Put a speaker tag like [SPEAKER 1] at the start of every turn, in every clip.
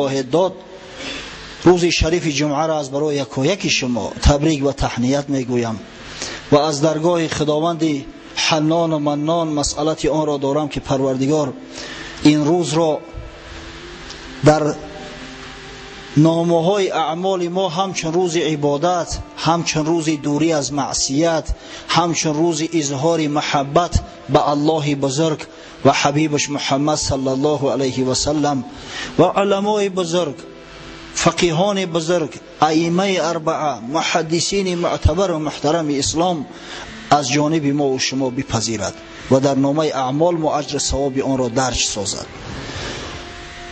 [SPEAKER 1] خواهد داد. روز شریف جمعه را از برای یکایک شما تبریک و تهنیت میگویم و از درگاه خداوند حنان و منان مسئلت آن را دارم که پروردگار این روز را در نامه‌های اعمال ما همچون روز عبادت، همچون روز دوری از معصیت، همچون روز اظهار محبت به الله بزرگ و حبیبش محمد صلی الله علیه و سلم و علمای بزرگ، فقیهان بزرگ، ائمه اربعه، محدثین معتبر و محترم اسلام از جانب ما و شما بپذیرد و در نامه اعمال ما اجر ثواب آن را درج سازد.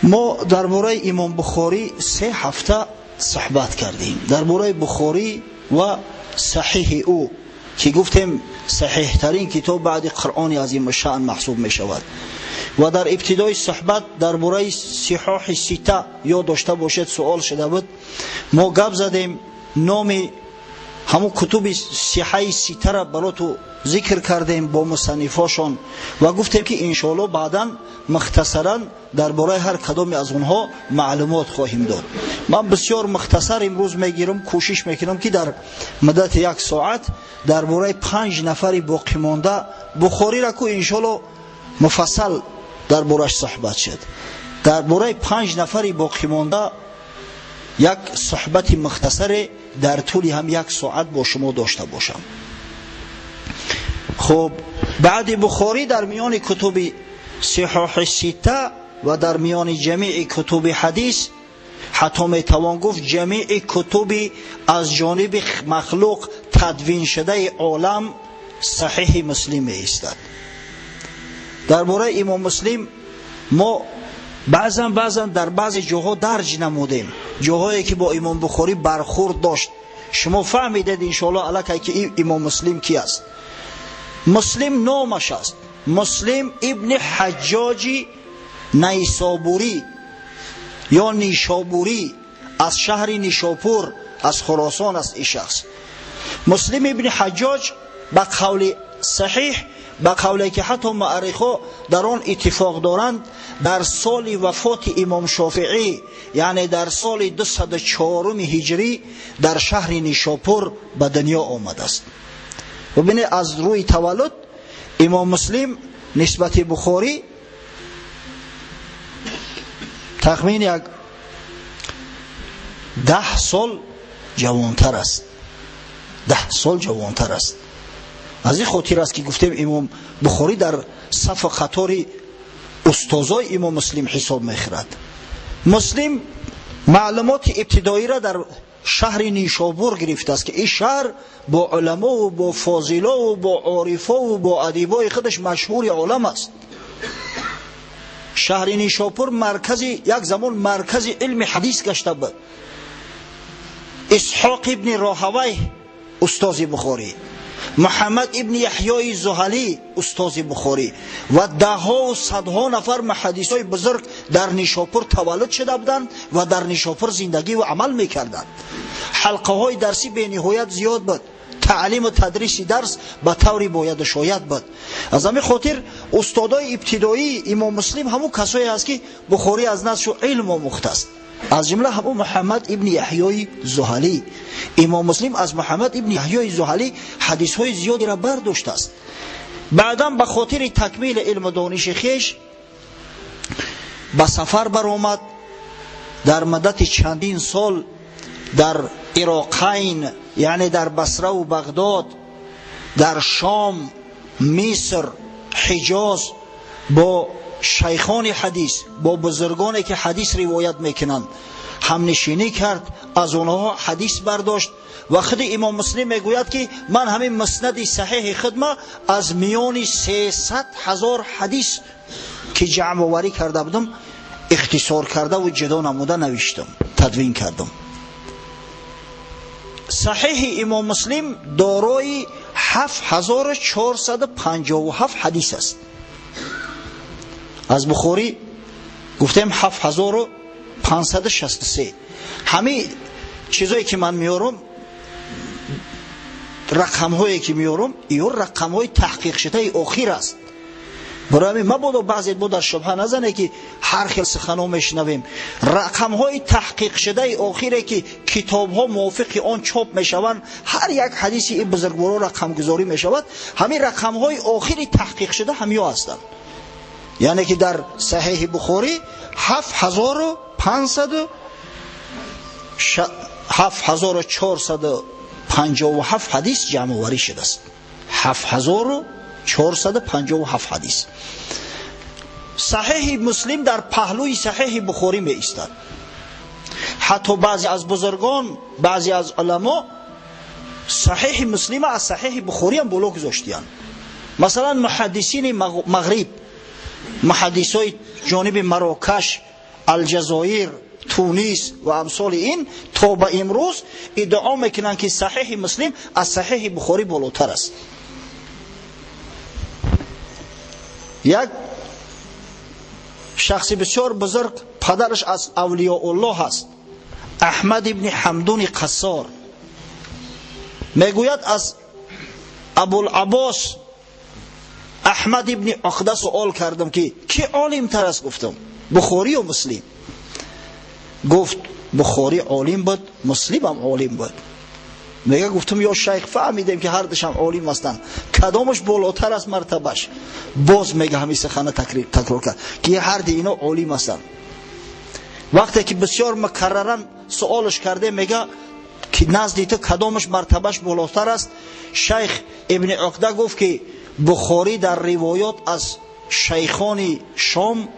[SPEAKER 1] ما درباره امام بخاری 3 هفته صحبت کردیم، درباره بخاری و صحیح او که گفتیم صحیح ترین کتاب بعد قرآن عظیم شأن محسوب می شود. و در ابتدای صحبت درباره صحاح 6 یا داشته باشد سوال شده بود، ما گپ زدیم نام همون کتب صحیح 6 را براتو ذکر کردیم با مصنفاشون و گفتیم که انشاءالله بعداً مختصراً درباره هر کدام از اونها معلومات خواهیم داد. من بسیار مختصر امروز میگیرم، کوشش میکنم که در مدت 1 ساعت درباره 5 نفر باقی مانده بخاری را که انشاءالله مفصل درباره‌اش صحبت شد، درباره 5 نفر باقی مانده یک صحبت مختصر در طول هم 1 ساعت با شما داشته باشم. خب بعد بخاری در میان کتب صحاح 6 و در میان جمیع کتب حدیث حتی میتوان گفت جمیع کتب از جانب مخلوق تدوین شده عالم صحیح مسلم ایستد. درباره امام مسلم ما بعضا در بعض جاها درج نمودیم، جاهایی که با امام بخاری برخورد داشت. شما فهمیدید انشاءالله الکی که امام مسلم کی است. مسلم نامش است مسلم ابن حجاج نیسابوری یا نیشابوری، از شهر نیشاپور از خراسان است این شخص. مسلم ابن حجاج به قول صحیح، به قولی که حتی مورخا در آن اتفاق دارند، در سال وفات امام شافعی یعنی در سال 204 هجری در شهر نیشاپور به دنیا آمده است. و ببینید از روی تولد امام مسلم نسبت بخاری تقریبا 10 سال جوانتر است. 10 سال جوانتر است. از این خاطر است که گفتیم امام بخاری در صف قطار استادای امام مسلم حساب میخورد. مسلم معلومات ابتدایی را در شهر نیشابور گرفته است که این شهر با علما و با فاضلا و با عارفا و با ادیبای خودش مشهور عالم است. شهر نیشابور مرکز، یک زمان مرکز علم حدیث گشته بود. اسحاق ابن راهوی استاد بخاری، محمد ابن یحیی زحلی استاد بخاری و 10 و 100 نفر محدثای بزرگ در نیشاپور تولد شده بودند و در نیشاپور زندگی و عمل میکردند. حلقه های درسی به نهایت زیاد بود، تعلیم و تدریس درس به طوری باید شاید بود. از همین خاطر استادای ابتدایی امام مسلم همون کسایی است که بخاری از نزدش علم آموخته است، از جمله همون محمد ابن یحیی زحلی. امام مسلم از محمد ابن یحیی زحلی حدیث های زیادی را برداشته است. بعداً به خاطر تکمیل علم و دانش خویش به سفر برآمد. در مدت چندین سال در عراقین یعنی در بصره و بغداد، در شام، مصر، حجاز با شیخان حدیث، با بزرگانی که حدیث روایت میکنند همنشینی کرد، از اونها حدیث برداشت. و خود امام مسلم میگوید که من همین مسند صحیح خودم از میان 300,000 حدیث که جمع آوری کرده بودم اختصار کرده و جدا نموده نوشتم، تدوین کردم. صحیح امام مسلم دارای 7457 حدیث است. از بخاری گفتیم 7563. همه چیزایی که من میارم، رقم هایی که میارم، این رقم های تحقیق شده اخیر است. برای مبادا بعضی ما در شبهه نزنه که هر خیل سخنو میشنویم. رقم های تحقیق شده آخره که کتاب ها موافق آن چاپ میشوند، هر یک حدیثی این بزرگوارا رقم گذاری میشود، همین رقم های آخری تحقیق شده همیا هستند. یعنی که در صحیح بخاری 7457 حدیث جمع آوری شده است. 7457 حدیث. صحیح مسلم در پهلوی صحیح بخاری می ایستد. حتی بعضی از بزرگان، بعضی از علما صحیح مسلم از صحیح بخاری هم بالا گذاشتند. مثلا محدثین مغرب، محدثای جانب مراکش، الجزایر، تونس و امثال این تا به امروز ادعا میکنند که صحیح مسلم از صحیح بخاری بالاتر است. یک شخص بسیار بزرگ، پدرش از اولیاء الله هست، احمد ابن حمدون قصار، میگوید از ابوالعباس احمد ابن عقده سوال کردم که کی عالم تر است؟ گفتم بخاری و مسلم. گفت بخاری عالم بود، مسلم هم عالم بود. میگه گفتم یا شیخ فهمیدیم که هر دوشم عالم هستند، کدامش بالاتر است مرتبهش؟ باز میگه همین سخن تکرار کرد که هر دی اینا عالم هستند. وقتی که بسیار مکررن سوالش کرده میگه که نزد تو کدامش مرتبهش بالاتر است؟ شیخ ابن عقده گفت که بخاری در روایات از شیخان شام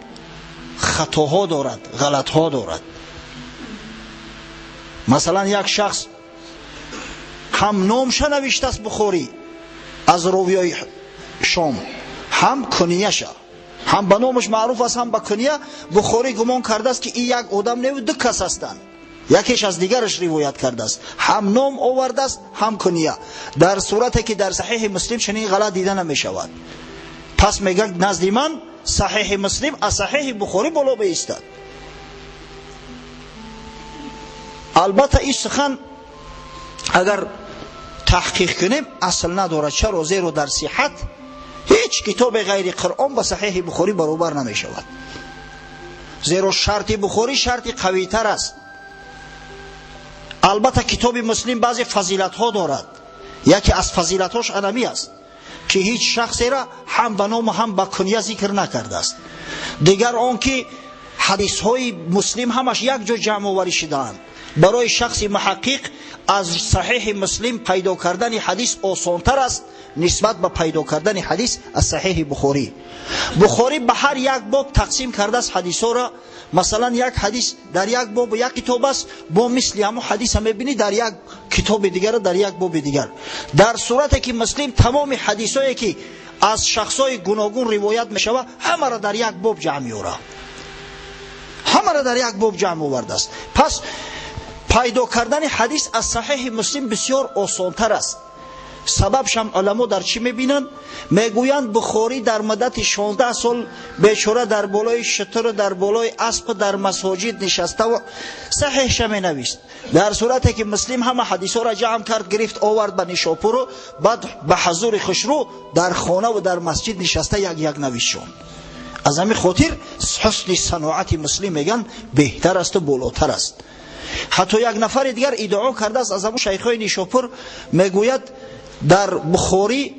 [SPEAKER 1] خطاها دارد، غلطها دارد. مثلا یک شخص هم نامش نوشته است بخاری از راویای شام، هم کنیه‌ش، هم به نامش معروف است هم به کنیه. بخاری گمان کرده است که این یک آدم نه دو کس هستند، یکیش از دیگرش روایت کرده است، هم نام آورده است هم کنیه، در صورتی که در صحیح مسلم چنین غلط دیده نمی شود. پس میگه نزد من صحیح مسلم از صحیح بخاری بالا بایستد. البته این سخن اگر تحقیق کنیم اصل ندارد. چرا؟ زیرا در صحت هیچ کتاب غیر قرآن با صحیح بخاری برابر نمی شود. زیرا شرط بخاری شرط قوی تر است. البته کتاب مسلم بعضی فضیلت ها دارد. یکی از فضیلت هاش انمی است که هیچ شخصی را هم به نام هم به کنیه ذکر نکرده است. دیگر آن که حدیث های مسلم همش یک جا جمع آوری شده‌اند. برای شخص محقق از صحیح مسلم پیدا کردن حدیث آسانتر است نسبت به پیدا کردن حدیث از صحیح بخاری. بخاری به هر یک باب تقسیم کرده است حدیث ها را. مثلا یک حدیث در یک باب یک کتاب است، با مثل همون حدیث هم می‌بینی در یک کتاب دیگر، در یک باب دیگر. در صورتی که مسلم تمام حدیثایی که از شخصای گوناگون روایت می‌شود همه را در یک باب جمع می‌آورد، همه را در یک باب جمع آورده است. پس پیدا کردن حدیث از صحیح مسلم بسیار آسانتر است. سببش هم علما در چی میبینند؟ میگویند بخاری در مدت 16 سال بیچاره در بالای شتر، در بالای اسب، در مساجد نشسته و صحیحش مینویست، در صورتی که مسلم همه حدیثا را جمع کرد، گرفت آورد به نیشاپور و بعد به حضور خسرو در خانه و در مسجد نشسته یک یک نویسشون. از همین خاطر حسن صناعت مسلم میگن بهتر است و بالاتر است. حتی یک نفر دیگر ادعا کرده است از همون شیخای نیشاپور، میگوید در بخاری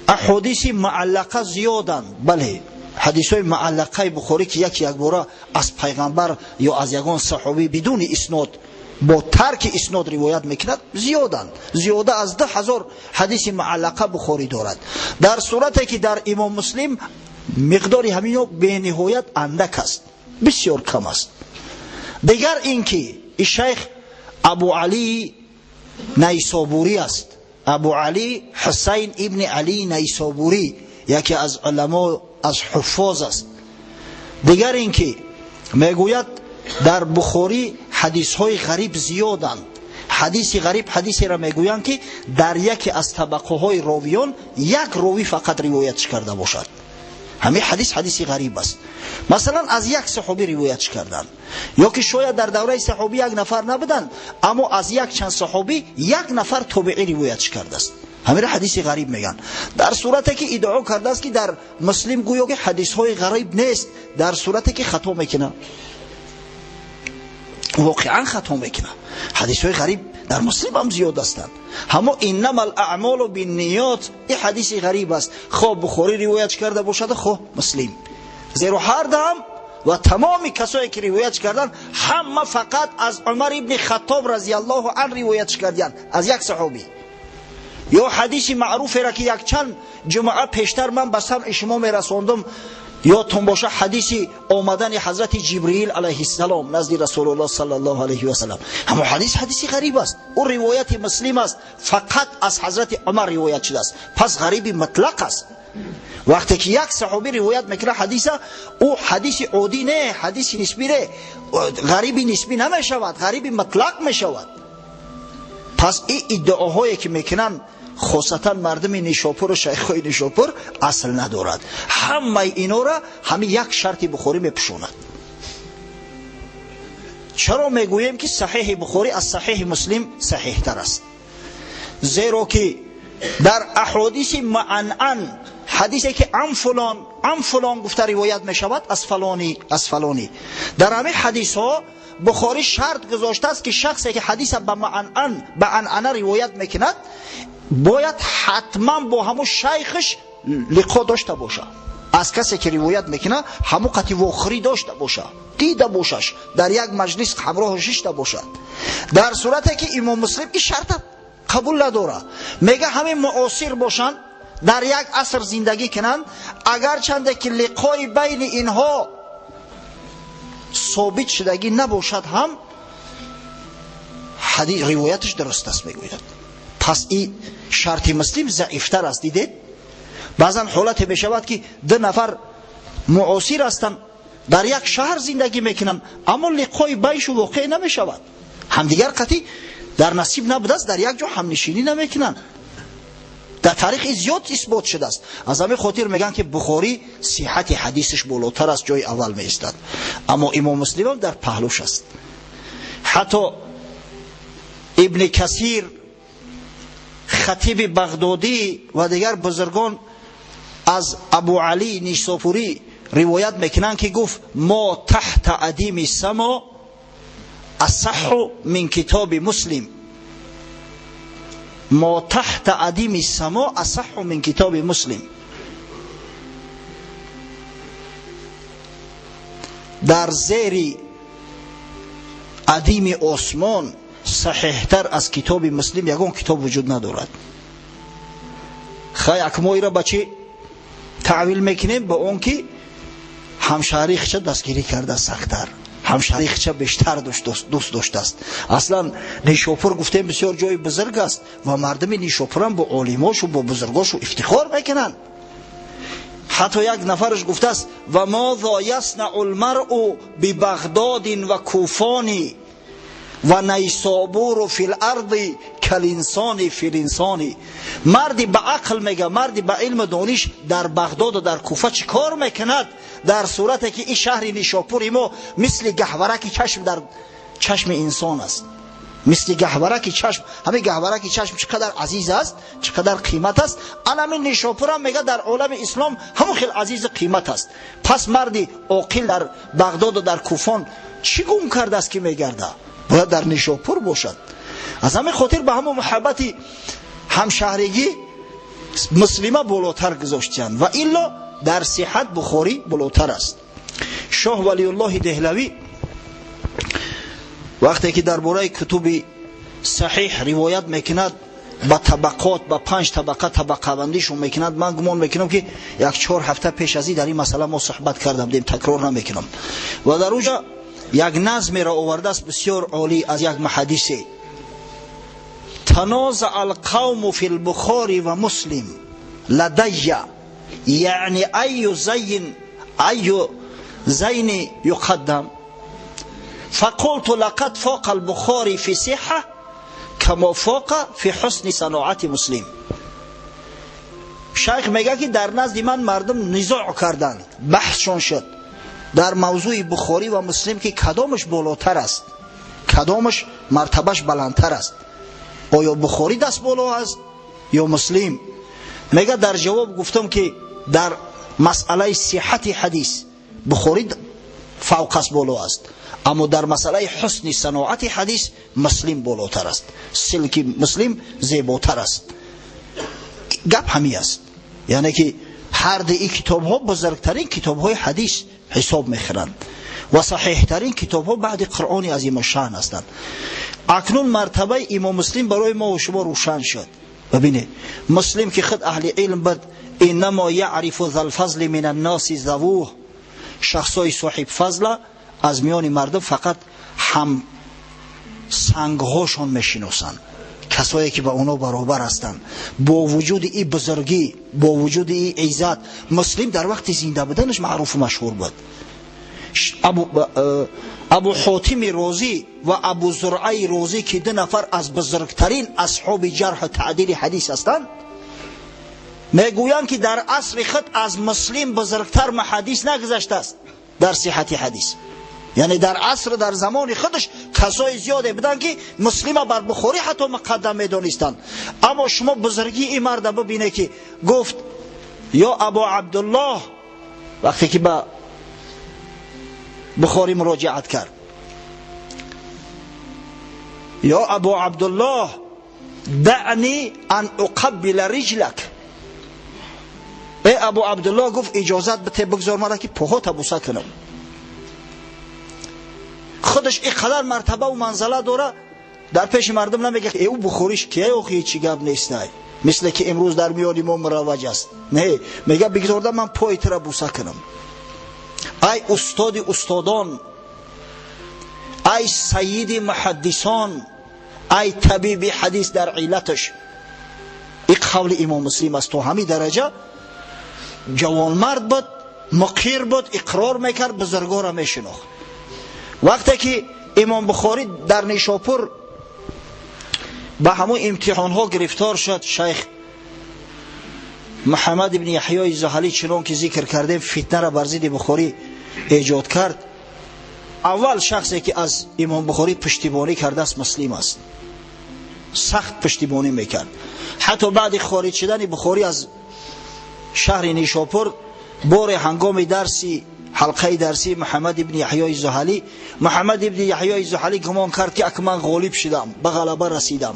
[SPEAKER 1] احادیث معلقه زیادند. بله، حدیثای معلقه بخاری که یک باره از پیغمبر یا از یگان صحابی بدون اسناد با ترک اسناد روایت میکند زیادند. زیاده از 10,000 حدیث معلقه بخاری دارد، در صورتی که در امام مسلم مقدار همینو به نهایت اندک است، بسیار کم است. دیگر اینکه شیخ ابو علی نیسابوری است، ابو علی حسین ابن علی نیسابوری، یکی از علما از حفاظ است. دیگر اینکه میگوید در بخاری حدیث های غریب زیادند. حدیث غریب حدیثی را میگویند که در یکی از طبقه های راویان یک راوی فقط روایتش کرده باشد، همین حدیث غریب است. مثلا از یک صحابی روایتش کردند، یا که شاید در دوره صحابی یک نفر نبودند، اما از یک چند صحابی یک نفر تابعی روایتش کرده است. همین حدیث غریب میگن. در صورتی که ادعا کرده است که در مسلم گویا که حدیث های غریب نیست، در صورتی که خطا میکنه، واقعا خطا میکنه. حدیث های غریب در مسلم هم زیاد هستند. اما انما الاعمال بالنیات این حدیث غریب است، خواه بخاری روایت کرده باشد خواه مسلم، زیرا هر دم و تمام کسایی که روایت کردن همه فقط از عمر ابن خطاب رضی الله عنه روایت کردن، از یک صحابی. یا حدیث معروفی را که یک چند جمعه پیشتر من به سمع شما میرساندم، یادتون باشه حدیث آمدن حضرت جبرئیل علیه السلام نزد رسول الله صلی الله علیه و سلم. اما حدیث غریب است، او روایت مسلم است، فقط از حضرت عمر روایت شده است، پس غریب مطلق است. وقتی که یک صحابی روایت میکنه حدیث، او حدیث عادی نه، حدیث نسبی نه، غریب نسبی نمیشود، غریب مطلق میشود. پس این ادعاهایی که میکنن خاصتا مردم نیشاپور و شیخای نیشاپور اصل ندارد. همه اینا را همین یک شرط بخاری میپشوند. چرا میگوییم که صحیح بخاری از صحیح مسلم صحیح تر است؟ زیرا که در احادیث معنعن حدیثی که ام فلان گفته روایت میشود از فلانی، در همه حدیث ها بخاری شرط گذاشته است که شخصی که حدیث به عنعنه روایت میکند باید حتما با همون شیخش لقا داشته باشه. از کسی که روایت میکنه همون قطعی واخری داشته باشه، دیده باشش، در یک مجلس همراهش داشته باشد. در صورتی که امام مسلم این شرط قبول نداره، میگه همین معاصر باشن، در یک عصر زندگی کنن، اگر چنده که لقای بین اینها ثابت شدگی نباشد هم حدیث روایتش درست است میگوید. پس این شرط مسلم ضعیفتر است. دیدید بعضا حالت میشود که دو نفر معاصر هستند، در یک شهر زندگی میکنن، اما لقای بینش واقع نمیشود، همدیگر قطعی در نصیب نبوده است، در یک جا هم نشینی نمیکنن. در تاریخ زیاد اثبات شده است. از همین خاطر میگن که بخاری صحت حدیثش بالاتر است، جای اول میایستد، اما امام مسلم هم در پهلوش است. حتی ابن کثیر، خطیب بغدادی و دیگر بزرگان از ابو علی نیشاپوری روایت میکنن که گفت ما تحت عدیم السما اصح من کتاب مسلم، ما تحت عدیم السما اصح من کتاب مسلم. در زیر عدیم آسمان صحیحتر از کتاب مسلم یگان کتاب وجود ندارد. خیلی اکمایی را بچه تعویل میکنیم با اون که همشهری خچه دستگیری کرده سختر، همشهری خچه بیشتر دوست داشته است. اصلا نیشاپور گفتیم بسیار جای بزرگ است و مردم نیشاپور هم با عالماش و با بزرگاش افتخار میکنن. حتی یک نفرش گفته است و ماذا یصنع المرء ببغداد و کوفانی و نیسابور فی الارض کالانسان فی الانسان. مردی به عقل میگه، مردی به علم دانش در بغداد و در کوفه چی کار میکند، در صورتی که این شهر نیشاپور ما مثل گهورک چشم در چشم انسان است، مثل گهورک چشم. همین گهورک چشم چقدر عزیز است، چقدر قیمت است. همین نیشاپور هم میگه در عالم اسلام همون خیلی عزیز قیمت است. پس مردی عاقل در بغداد و در کوفان چی گم کرده است که میگرده؟ باید در نیشاپور باشد. از همین خاطر به همون محبت همشهرگی مسلمه بالاتر گذاشتند و الا در صحت بخاری بالاتر است. شاه ولی الله دهلوی وقتی که درباره کتب صحیح روایت میکند با طبقات، با 5 طبقه بندیشون میکند، من گمان میکنم که 1-4 هفته پیش از این در این مسئله ما صحبت کردم، دیم تکرار نمیکنم. و در اونجا یک نظمی را آورده است بسیار عالی از یک محدثی: تنازع القوم فی البخاری و مسلم لدی، یعنی ای زین یقدم، فقلت لقد فاق البخاری فی صحه کما فاق فی حسن صناعت مسلم. شیخ میگه که در نزد من مردم نزاع کردند، بحثشون شد در موضوع بخاری و مسلم که کدامش بالاتر است، کدامش مرتبهش بلندتر است. آیا بخاری دست بالا است یا مسلم؟ میگه در جواب گفتم که در مسئله صحت حدیث بخاری فوق است، بالا است، اما در مسئله حسن صناعت حدیث مسلم بالاتر است، سلک مسلم زیباتر است. گپ همی است، یعنی که هر دی کتاب ها بزرگترین کتاب های حدیث حساب میخورند و صحیح ترین کتاب ها بعد قرآن عظیم الشان هستند. اکنون مرتبه امام مسلم برای ما و شما روشن شد. ببینید مسلم که خود اهل علم بود، انما یعرف ذا الفضل من الناس ذووه، شخصای صاحب فضل از میان مردم فقط هم سنگهاشون میشناسند، کسایی که با اونا برابر هستند. با وجود این بزرگی، با وجود این عزت، مسلم در وقت زنده بودنش معروف و مشهور بود. ابو حاتم رازی و ابو زرعه رازی که دو نفر از بزرگترین اصحاب جرح و تعدیل حدیث هستند، میگویند که در عصر خود از مسلم بزرگتر محدث نگذشته است در صحت حدیث. یعنی در عصر، در زمان خودش کسای زیاده بودن که مسلم بر بخاری حتی مقدم میدونستند. اما شما بزرگی این مرد ببینه که گفت یا ابو عبدالله، وقتی که به بخاری مراجعت کرد، یا ابو عبدالله دعنی ان اقبل رجلک، ای ابو عبدالله گفت اجازت بده بگذار مرا که پاهات بوسه کنم. خودش اینقدر مرتبه و منزله داره، در پیش مردم نمیگه ای او بخوریش کیه او هیچ گپ نیست، نه مثل که امروز در میان ما مروج است، نه میگه بگذار من پایت را بوسه کنم. ای استاد استادان، ای سید محدثان، ای طبیب حدیث در علتش. این قول امام مسلم است. تو همین درجه جوان مرد بود، مقیر بود، اقرار میکرد، بزرگا را میشناخت. وقتی که امام بخاری در نیشاپور به همون امتحان ها گرفتار شد، شیخ محمد ابن یحیی زحلی چنان که ذکر کردیم فتنه را بر ضد بخاری ایجاد کرد. اول شخصی که از امام بخاری پشتیبانی کرده است مسلم است، سخت پشتیبانی میکرد. حتی بعد خارج شدن بخاری از شهر نیشاپور، بار هنگام درسی، حلقه درسی محمد ابن یحیی زحلی، محمد ابن یحیی زحلی گمان کرد که اگه من غالب شدم، به غلبه رسیدم.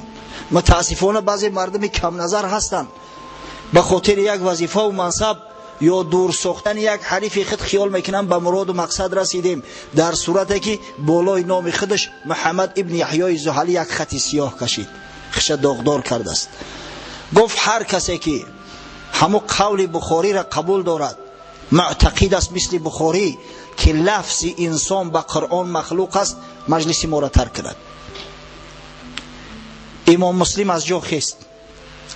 [SPEAKER 1] متاسفانه بعضی مردم کم نظر هستند، به خاطر یک وظیفه و منصب یا دور ساختن یک حریف خود خیال میکنن به مراد و مقصد رسیدیم، در صورتی که بالای نام خودش محمد ابن یحیی زحلی یک خط سیاه کشید، خش داغدار کرده است. گفت هر کسی که همو قول بخاری را قبول دارد، معتقد است مثل بخاری که لفظ انسان به قرآن مخلوق است، مجلس ما را ترک کند. امام مسلم از جا خیست،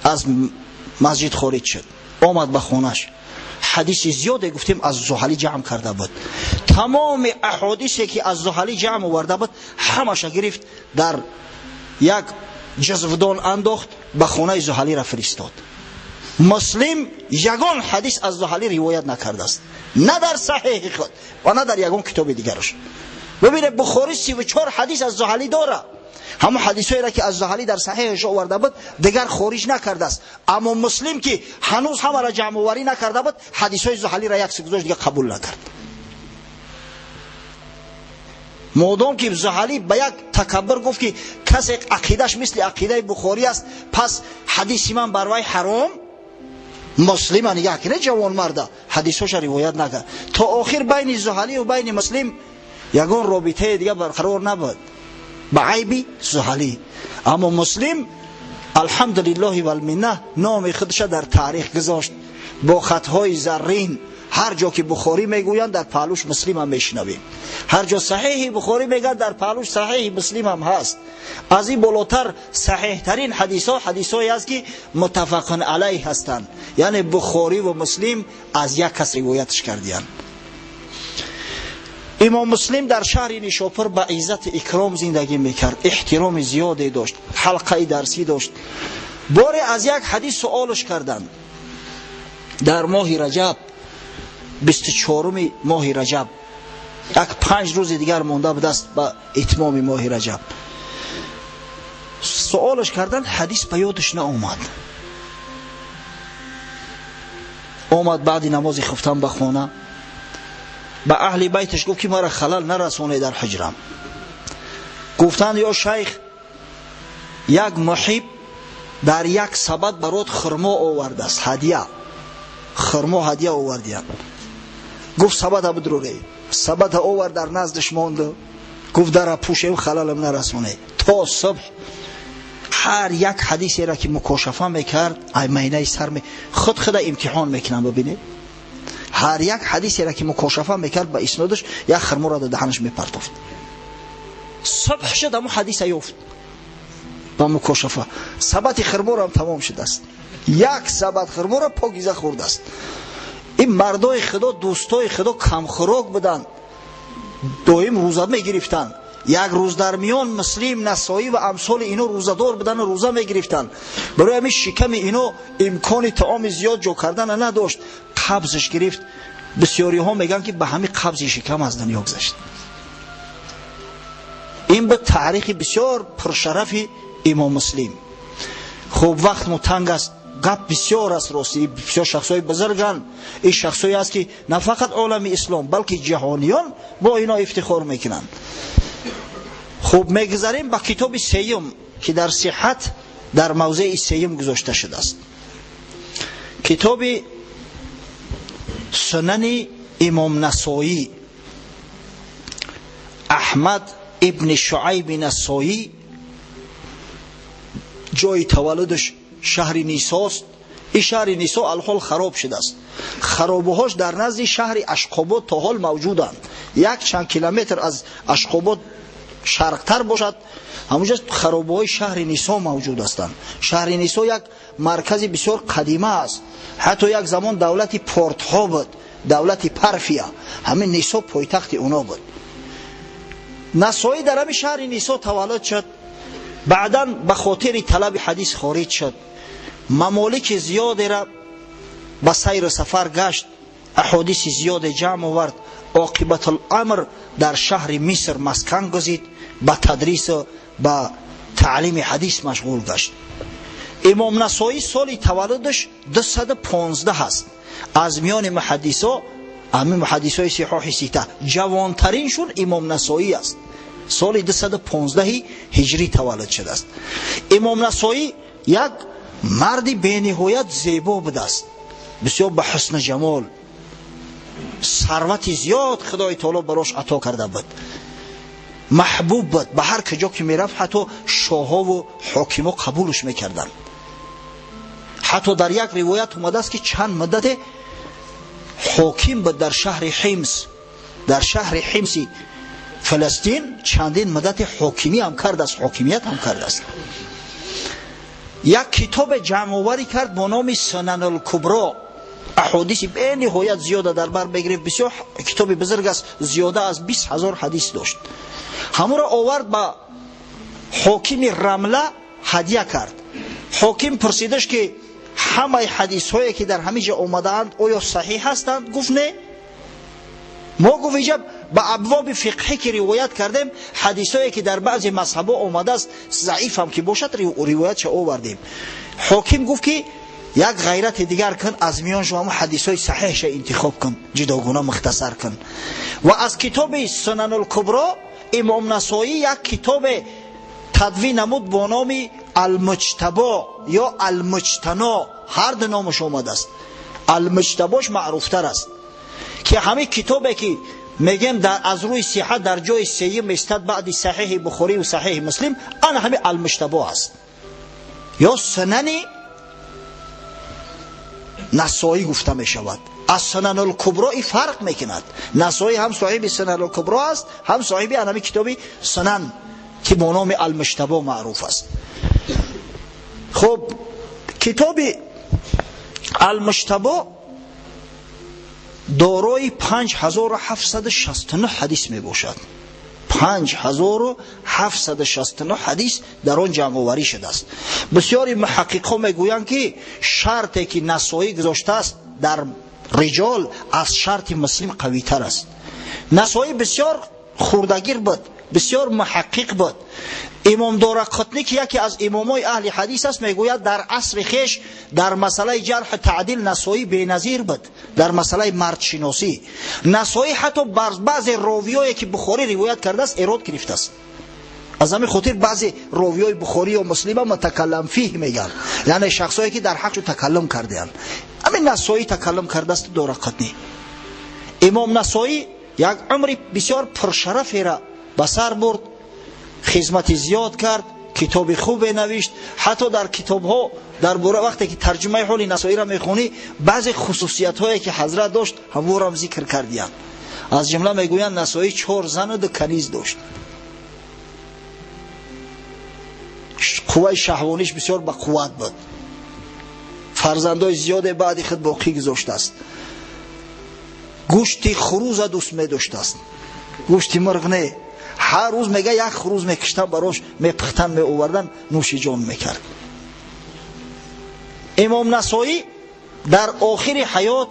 [SPEAKER 1] از مسجد خارج شد، آمد به خونش. حدیث زیاده گفتیم از زحلی جمع کرده بود. تمام احادیثی که از زحلی جمع آورده بود همش گرفت، در یک جزودان انداخت، به خانه زحلی را فرستاد. مسلم یگان حدیث از زحلی روایت نکرده است، نه در صحیح خود و نه در یگان کتاب دیگرش. ببینه بخاری 34 حدیث از زحلی داره، همون حدیثایی را که از زحلی در صحیحش آورده بود دیگر خارج نکرده است. اما مسلم که هنوز همه را جمع آوری نکرده بود، حدیثای زحلی را یک سگذاشت دیگه قبول نکرد. مادام که زحلی به یک تکبر گفت که کسی عقیدش مثل عقیده بخاری است، پس حدیث من بر وی حرام، مسلم نگه کنه جوان مرده حدیثش روایت نکرد. تا آخر بین زحلی و بین مسلم یگان رابطه دیگه برقرار نبود به عیب زحلی. اما مسلم الحمدلله و المنه نام خودش در تاریخ گذاشت با خطهای زرین. هر جا که بخاری میگویند در پهلوش مسلم هم میشنویم، هر جا صحیح بخاری میگن در پهلوش صحیح مسلم هم هست. از این بالاتر صحیح ترین حدیثایی است که متفق علیه هستند، یعنی بخاری و مسلم از یک کس روایتش کردند. امام مسلم در شهر نیشاپور با عزت اکرام زندگی میکرد، احترام زیادی داشت، حلقه درسی داشت. باری از یک حدیث سوالش کردند در ماه رجب، 24 ماه رجب، یک 5 روز دیگر مونده بود است به اتمام ماه رجب. سوالش کردن، حدیث به یادش نآمد. آمد بعد نماز خفتن به خانه، به اهل بیتش گفت که مرا خلل نرسونه در حجرم. گفتند یا شیخ یک محب در یک سبد برات خرما آورده است، هدیه، خرما هدیه آوردیم. گفت سبد بدروره، سبد آورد در نزدش ماند، گفت در پوشه خللم نرسونه. تا صبح هر یک حدیثی را که مکاشفه میکرد عینه سر خود امتحان میکنم. ببینید هر یک حدیثی را که مکاشفه میکرد به اسنادش یک خرما را در دهنش میپرتافت. صبح شد اما حدیث یافت با مکاشفه، سبد خرما را هم تمام شده است، یک سبد خرما را پاکیزه خورده است. این مردای خدا دوستای خدا کم خوراک بودند، دویم روزه میگرفتند. یک روز در میان مسلم، نسائی و امثال اینو روزدار بودن و روزه میگرفتند. برای همین شکم اینو امکان طعام زیاد جو کردن نداشت، قبضش گرفت. بسیاری ها میگن که به همین قبض شکم از دنیا گذشت. این به تاریخ بسیار پرشرف امام مسلم. خب وقت متنگ است، گپ بسیار است، راستی بسیار شخصای بزرگان. این شخصایی است که نه فقط عالم اسلام بلکه جهانیان با اینا افتخار میکنن. خب میگذاریم به کتاب سیم که در صحت در موضع سیم گذاشته شده است. کتاب سنن امام نسائی، احمد ابن شعیب نسائی، جای تولدش شهر نیساست. این شهر نیسا الحال خراب شده است. خرابهاش در نزد شهر اشخاباد تا حال موجودند. یک چند کیلومتر از اشخاباد شرقتر باشد همونجا خرابه‌های شهر نیسا موجود هستند. شهر نیسا یک مرکز بسیار قدیمه است. حتی یک زمان دولت پورتها بود، دولت پرفیا، همین نیسا پایتخت اونا بود. نسائی در همین شهر نیسا تولد شد. بعداً به خاطر طلب حدیث خارج شد. ممالک زیادی را به سیر سفر گشت، احادیث زیاد جمع آورد. عاقبت الامر در شهر مصر مسکن گزید، به تدریس و به تعلیم حدیث مشغول گشت. امام نسائی سال تولدش 215 است. از میان محدثا، همین محدثای صحاح سیته، جوانترینشون امام نسائی است. سال 215 هجری تولد شده است. امام نسائی یک مردی به نهایت زیبا بوده است، بسیار به حسن جمال، ثروت زیاد خدای تعالی براش عطا کرده بود، محبوب بود. به هر کجا که میرفت حتی شاهها و حاکما قبولش میکردن. حتی در یک روایت اومده است که چند مدت حاکم بود در شهر حمص، در شهر حمص فلسطین چندین مدت حاکمی هم کرده است، حاکمیت هم کرده است. یک کتاب جمع آوری کرد با نام سنن الکبری، احادیث به نهایت زیاده در بر بگیرید. بسیار کتاب بزرگ است، زیاده از 20,000 حدیث داشت. همون را آورد به حاکم رمله هدیه کرد. حاکم پرسیدش که همه حدیث هایی که در همه جا آمدند آیا صحیح هستند؟ گفت نه. ما گفت عجب، به ابواب فقهی که روایت کردیم حدیث هایی که در بعضی مذهب‌ها آمده است ضعیف هم که باشد روایتش آوردیم. حاکم گفت که یک غیرت دیگر کن، از میان شما حدیث های صحیحش انتخاب کن، جداگانه مختصر کن. و از کتاب سنن الکبری امام نسائی یک کتاب تدوین نمود با نام المجتبی یا المجتنا، هر دو نامش آمده است. المجتباش معروف تر است که همین کتابی که میگیم در از روی صحت در جای سیم استاد بعد صحیح بخاری و صحیح مسلم، آن همین المجتبی است یا سنن نسائی گفته می شود. از سنن الکبری فرق میکند. نسائی هم صاحب سنن الکبری است، هم صاحب همین کتاب سنن که با نام المجتبی معروف است. خب کتاب المجتبی دارای 5769 حدیث می باشد. 5769 حدیث در آن جمع آوری شده است. بسیاری محققان میگویند که شرطی که نسائی گذاشته است در رجال از شرط مسلم قوی تر است. نسائی بسیار خوردگیر بود، بسیار محقق بود. امام دارقطنی که یکی از امامای اهل حدیث است میگوید در عصر خیش در مسئله جرح تعدیل نسائی بی‌نظیر بود. در مسئله مرد شناسی نسائی حتی بعض راویایی که بخاری روایت کرده است ایراد گرفته است. از همین خاطر بعضی راویای بخاری و مسلم متکلم فیه میگن، یعنی شخصایی که در حقش تکلم کرده اند. همین نسائی تکلم کرده است دارقطنی. امام نسائی یک عمری بسیار پرشرفی را به سر برد، خدمت زیاد کرد، کتاب خوب نوشت. حتی در کتاب ها در باره وقتی که ترجمه حال نسائی را میخونی بعضی خصوصیت هایی که حضرت داشت همو را ذکر کردیان. از جمله میگویند نسائی 4 زن و 2 کنیز داشت. قوه شهوانیش بسیار با قوت بود. فرزندای زیاد بعد خود باقی گذاشته است. گوشت خروز دوست می داشته است، گوشت مرغ نه. هر روز میگه یک خروز میکشتن براش، میپختن میآوردن نوش جان میکرد. امام نسائی در آخر حیات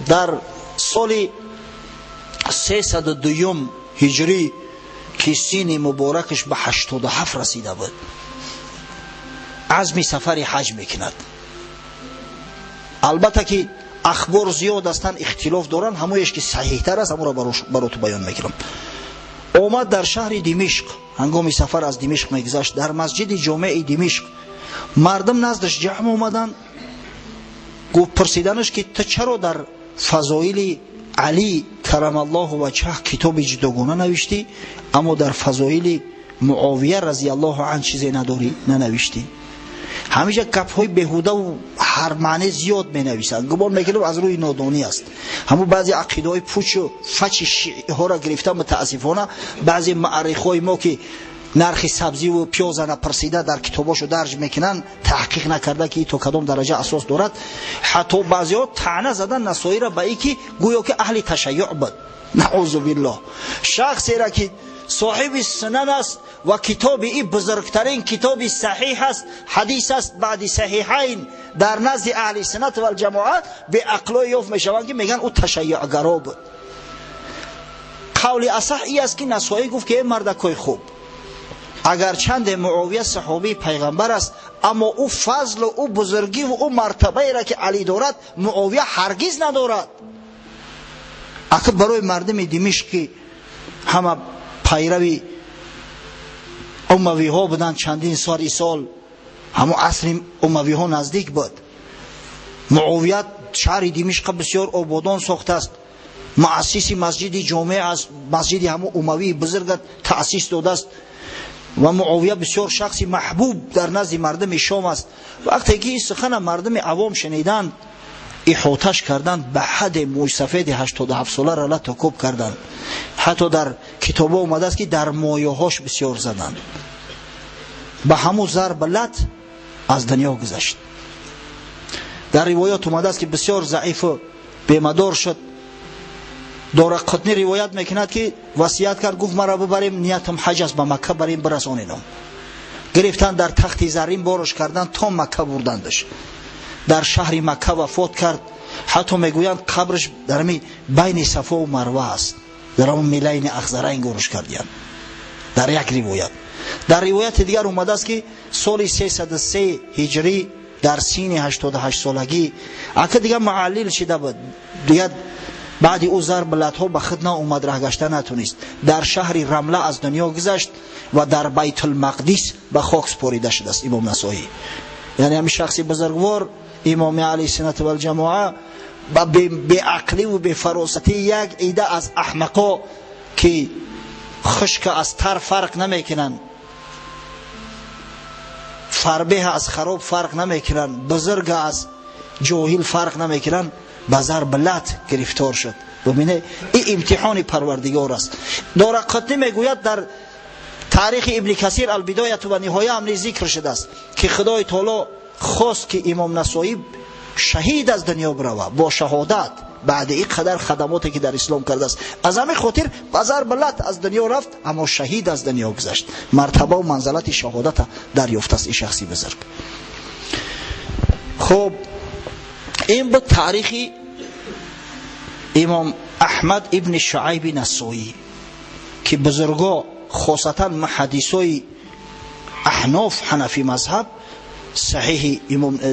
[SPEAKER 1] در سال 302 هجری که سین مبارکش به 87 رسیده بود عزم سفر حج میکند. البته که اخبار زیاد هستند، اختلاف دارن، همونش که صحیح تر است همون را برات بیان میکنم. آمد در شهر دمشق، هنگام سفر از دمشق میگذشت، در مسجد جامع دمشق مردم نزدش جمع آمدند. گفت پرسیدنش که تو چرا در فضایل علی کرم الله وجهه کتاب جداگانه نوشتی اما در فضایل معاویه رضی الله عنه چیزی نداری ننوشتی؟ همیشه گپ‌های بیهوده و هر معنی زیاد می‌نویسند. گمان میکنم از روی نادانی است. همون بعضی عقیده‌های پوچ و فچ شیعه ها را گرفتن. متاسفانه بعضی مورخای ما که نرخ سبزی و پیاز نپرسیده در کتاباشو درج میکنن، تحقیق نکرده که تو کدام درجه اساس دارد. حتی بعضی‌ها طعنه زدن نسائی را به اینکه گویا که اهل تشیع بود. نعوذ بالله. شخصی را که صاحب سنن است و کتاب این بزرگترین کتاب صحیح است، حدیث است بعد صحیحین در نزد اهل سنت و الجماعت، به عقلای یافت میشوند که میگن او تشیع گرا بود. قول اصح ای است که نسائی گفت که مردکای خوب، اگر چند معاویه صحابی پیغمبر است اما او فضل و او بزرگی و او مرتبه را که علی دارد معاویه هرگز ندارد. اگر برای مردم دمشق همه پیروی اموی ها بودن، چندین سال همون عصر اموی ها نزدیک بود. معاویه شهر دمشق بسیار آبادان ساخته است، مؤسس مسجد جامع است، مسجد همون اموی بزرگ تأسیس داده است و معاویه بسیار شخصی محبوب در نزد مردم شام است. وقتی که این سخن مردم عوام شنیدند احاطش کردند، به حد موج سفید 87 ساله را لطکوب کردند. حتی در کتابا اومده است که در مایه هاش بسیار زدند. به همون ضرب لط از دنیا گذشت. در روایات اومده است که بسیار ضعیف و بیمدار شد. دارقطنی روایت میکند که وصیت کرد، گفت مرا ببریم، نیتم حج است، به مکه بریم برسانیم. گرفتن در تخت زرین بارش کردن تا مکه بردندش. در شهر مکه وفات کرد. حتی میگویند قبرش در بین صفا و مروه است، در اون میلین اخضرین گورش کردند در یک روایت. در روایت دیگر اومده است که سال 303 هجری در سین 88 سالگی اگه دیگه معلل شده بود، دیگه بعد او ضرب لطها به خود اومد، راه گشته نتونست. در شهر رمله از دنیا گذشت و در بیت المقدس به خاک سپریده شده است امام نسائی. یعنی همین شخصی بزرگوار امام علی سنت و الجماعه به عقلی و به فراستی یک ایده از احمقا که خشک از تر فرق نمیکنن، فربه از خراب فرق نمیکنن، بزرگ از جاهل فرق نمیکنن، به ضرب لط گرفتار شد. ببینه این امتحان پروردگار است. دارقطنی میگوید در تاریخ ابن کثیر البدایه و نهایه هم ذکر شده است که خدای تعالی خواست که امام نسائی شهید از دنیا بروه با شهادت بعد این قدر خدماتی که در اسلام کرده است. از همه خاطر به ضرب لط از دنیا رفت اما شهید از دنیا گذشت. مرتبه و منزلت شهادت دریافت است این شخصی بزرگ. خب این بود تاریخ امام احمد ابن شعیب نسائی که بزرگا خاصتا محدثای احناف حنفی مذهب صحیح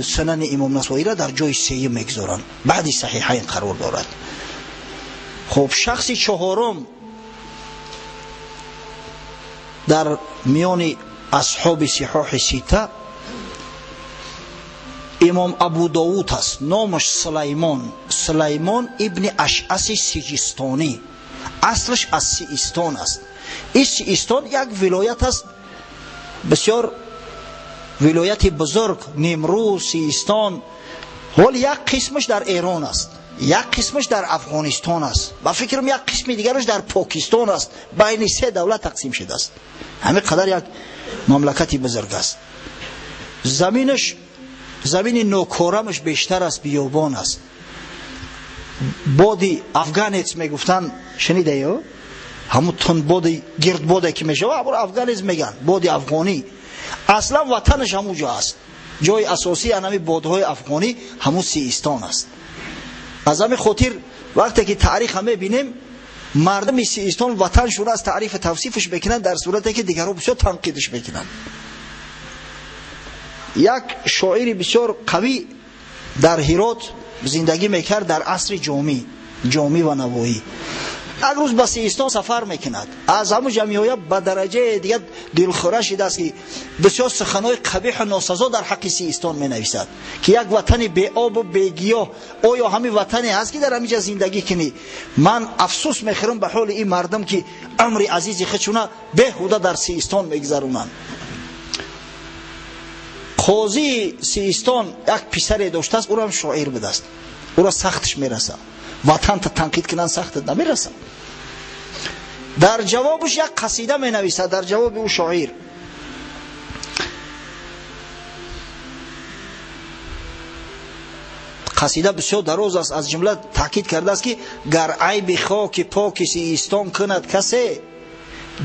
[SPEAKER 1] سنن امام نسائی را در جای سوم میگذارن، بعد صحیحین قرار دارد. خب شخص چهارم در میان اصحاب صحاح سیته امام ابو داود است. نامش سلیمان ابن اشعث سیجستانی، اصلش از سیستان است. این سیستان یک ولایت است، بسیار ولایت بزرگ، نیمروز، سیستان. ولی یک قسمش در ایران است، یک قسمش در افغانستان است و فکرم یک قسم دیگرش در پاکستان است. بین سه دولت تقسیم شده است. همه قدر یک مملکتی بزرگ است. زمین نوکورمش بیشتر از بیابان است. بادی افغانیت میگفتن، شنیده یا؟ همون تند بادی گرد بادی که میشه افغانیت میگن، بادی افغانی. اصلا وطنش همونجا است. جای اساسی انمی بادهای افغانی همون سیستان است. از همین خاطر وقتی که تاریخ همه بینیم مردم سیستان وطنشون از تعریف توصیفش بکنن، در صورتی که دیگرها بسیار تنقیدش بکنن. یک شاعر بسیار قوی در هرات زندگی میکرد در عصر جامی و نوایی. یک روز به سیستان سفر میکند، از همون جمعیت به درجه دیگه دلخوره شده است که بسیار سخنهای قبیح و ناسزا در حق سیستان مینویسد که یک وطن بی آب و بی گیاه، آیا همین وطنی هست که در همینجا زندگی کنی؟ من افسوس میخورم به حال این مردم که عمر عزیز خودشون بیهوده در سیستان میگذرونن. قاضی سیستان یک پسری داشته است، او را هم شاعر بوده است، او را سختش میرسه، وطن تا تنقید کنن سخت نمیرسه. در جوابش یک قصیده می نویسد، در جواب او شاعر قصیده بسیار دراز است. از جمله تاکید کرده است که گر عیب خاک پاک سیستان کند کسی،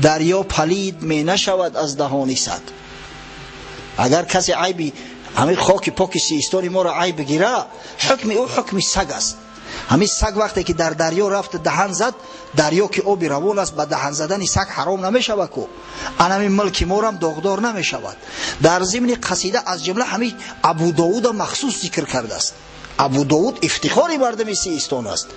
[SPEAKER 1] دریا پلید می نشود از دهان سگ. اگر کسی عیبی همین خاک پاک سیستان ما را عیب بگیره، حکم او حکم سگ است. همین سگ وقتی که در دریا رفت دهن زد، دریا که آب روان است، به دهن زدن سگ حرام نمی شود که همین ملک ما هم داغدار نمی شود. در ضمن قصیده از جمله همین ابو داود مخصوص ذکر کرده است. ابو داود افتخار مردم سیستان است،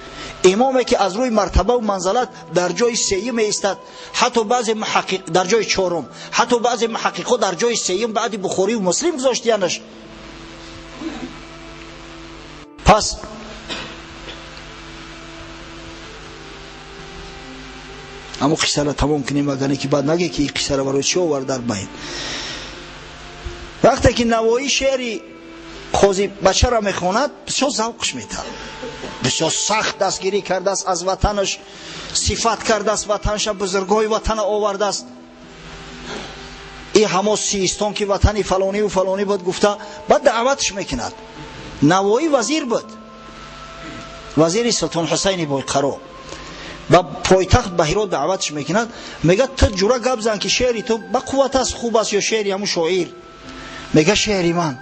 [SPEAKER 1] امامی که از روی مرتبه و منزلت در جای سوم ایستاد، حتی بعض محقق در جای چهارم، حتی بعض محققا در جای سوم بعد بخاری و مسلم گذاشتیانش. پس اما قصه را تمام کنیم اگر که بعد نگه که این قصه را برای چی آورد در بین. وقتی که نوایی شعری قاضی بچه را میخواند بسیار ذوقش میده، بسیار سخت دستگیری کرده است از وطنش، صفت کرده است وطنش، بزرگای وطن آورده است. این همه سیستان که وطنی فلانی و فلانی بود گفته، بعد دعوتش میکند. نوایی وزیر بود، وزیر سلطان حسین بایقرا، با پایتخت بهرات دعوتش میکند. میگه تو جوره گپ زن که شعری تو با قوت است، خوب است یا شعری همون شاعر؟ میگه شعری من.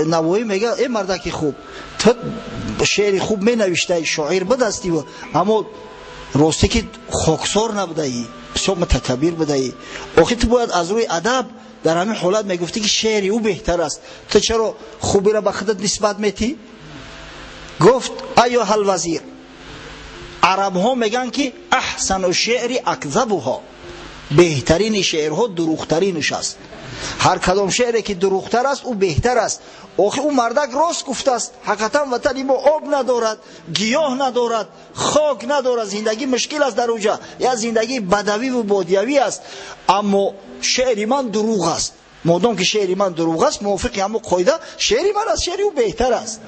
[SPEAKER 1] نوایی میگه ای مردکی خوب، تو شعری خوب می نوشته، شاعر بد هستی و اما راستی که خاکسار نبوده ای، بسیار متکبر بوده ای. آخه تو باید از روی ادب در همین حالت میگفتی که شعری او بهتر است، تو چرا خوبی را به خودت نسبت میتی؟ گفت ایها الوزیر، عرب ها میگن که احسن الشعر اکذبها، بهترین شعرها دروغترینش است. هر کدام شعری که دروغتر است او بهتر است. آخه او مردک راست گفته است، حقیقتا وطنی ما آب ندارد، گیاه ندارد، خاک ندارد، زندگی مشکل است در اونجا، یا زندگی بدوی و بادیوی است. اما شعری من دروغ است. مادام که شعری من دروغ است، موافقی همو قاعده شعری من از شعری او بهتر است.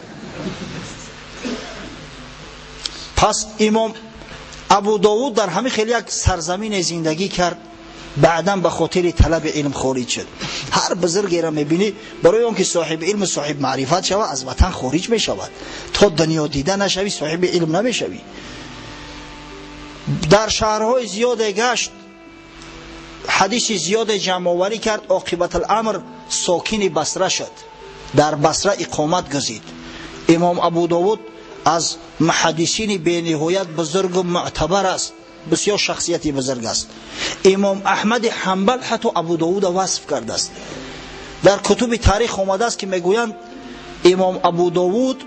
[SPEAKER 1] پس امام ابو داود در همین خیلی یک سرزمین زندگی کرد، بعداً به خاطر طلب علم خارج شد. هر بزرگی را میبینی برای اون که صاحب علم صاحب معرفت شود از وطن خارج میشود، تا دنیا دیده نشوی صاحب علم نمیشوی. در شهرهای زیاد گشت، حدیث زیاد جمع آوری کرد، عاقبت الامر ساکن بصره شد، در بصره اقامت گزید. امام ابو داود از محدثین بی نهایت بزرگ و معتبر است. بسیار شخصیتی بزرگ است. امام احمد حنبل حتی ابو داود وصف کرده است. در کتب تاریخ آمده است که میگویند امام ابو داود